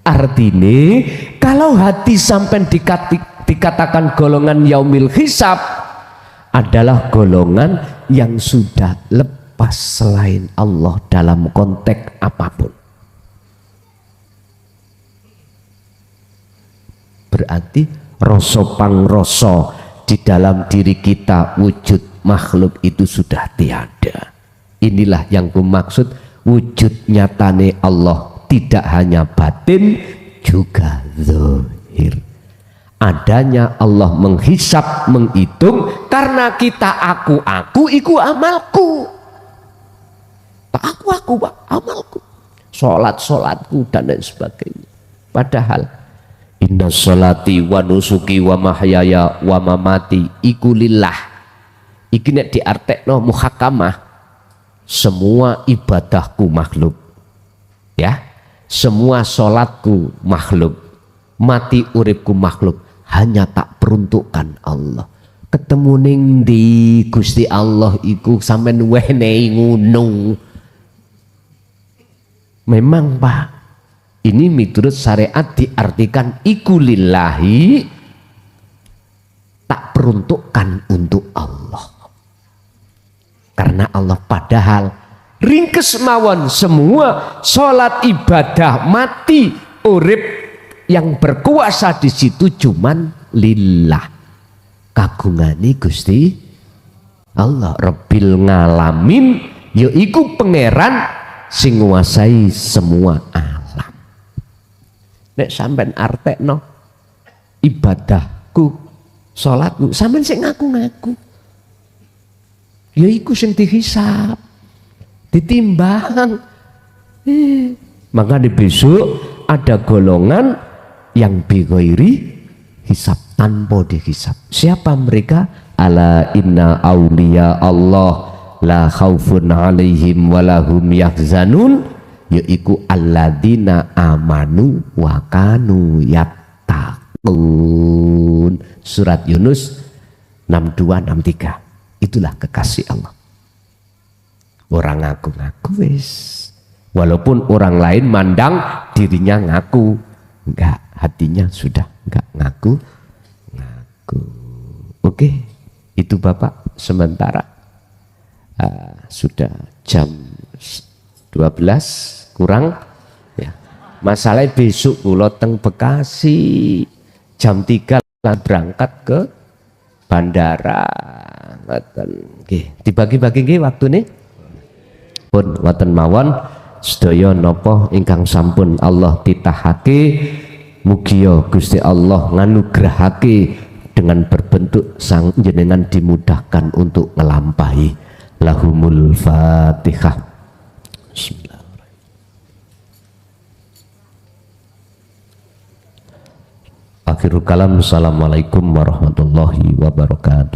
Artine kalau hati sampai dikatakan golongan yaumil hisab adalah golongan yang sudah lepas selain Allah dalam konteks apapun. Berarti rasa pangrasa di dalam diri kita wujud makhluk itu sudah tiada. Inilah yang kumaksud wujud nyatane Allah tidak hanya batin juga zahir. Adanya Allah menghisap, menghitung karena kita aku iku amalku. Aku amalku. Salatku dan lain sebagainya. Padahal inna sholati wa nusuki wa mahyaya wa mamati iku lillah. Iki nek diartekno muhakamah, semua ibadahku makhluk. Ya, semua sholatku makhluk, mati uripku makhluk, hanya tak peruntukkan Allah. Ketemu ning di Gusti Allah iku sampean wenehi ngono. Memang Pak, ini miturut syariat diartikan iku lillahi, tak peruntukkan untuk Allah. Karena Allah padahal ringkes mawon semua sholat ibadah mati urip yang berkuasa di situ cuman lillah, kagungane Gusti Allah Rabbil ngalamin, yaiku pangeran sing nguasai semua alam. Nek sampean artekno ibadahku sholatku sampean sing ngaku-ngaku, yaiku sing dihisab, ditimbang. Maka di besok ada golongan yang bighairi hisab, tanpa dihisab. Siapa mereka? Ala inna auliya Allah la khaufun alaihim walahum yahzanun, yaiku alladzina amanu wa kanu yattaqun. Surat Yunus 62-63. Itulah kekasih Allah. Orang ngaku-ngaku wis, walaupun orang lain mandang dirinya ngaku, enggak, hatinya sudah enggak ngaku. Oke, itu Bapak sementara. Sudah jam 12 kurang ya. Masalahnya besok kula teng Bekasi jam 3 berangkat ke bandara. Dibagi-bagi nggih waktune pun wonten mawon. Sedaya napa ingkang sampun Allah titahake, mugia Gusti Allah nganugrahake dengan berbentuk sang jenengan dimudahkan untuk ngelampahi. Lahumul Fatihah. Bismillahirrahmanirrahim. Akhirul kalam. Assalamualaikum warahmatullahi wabarakatuh.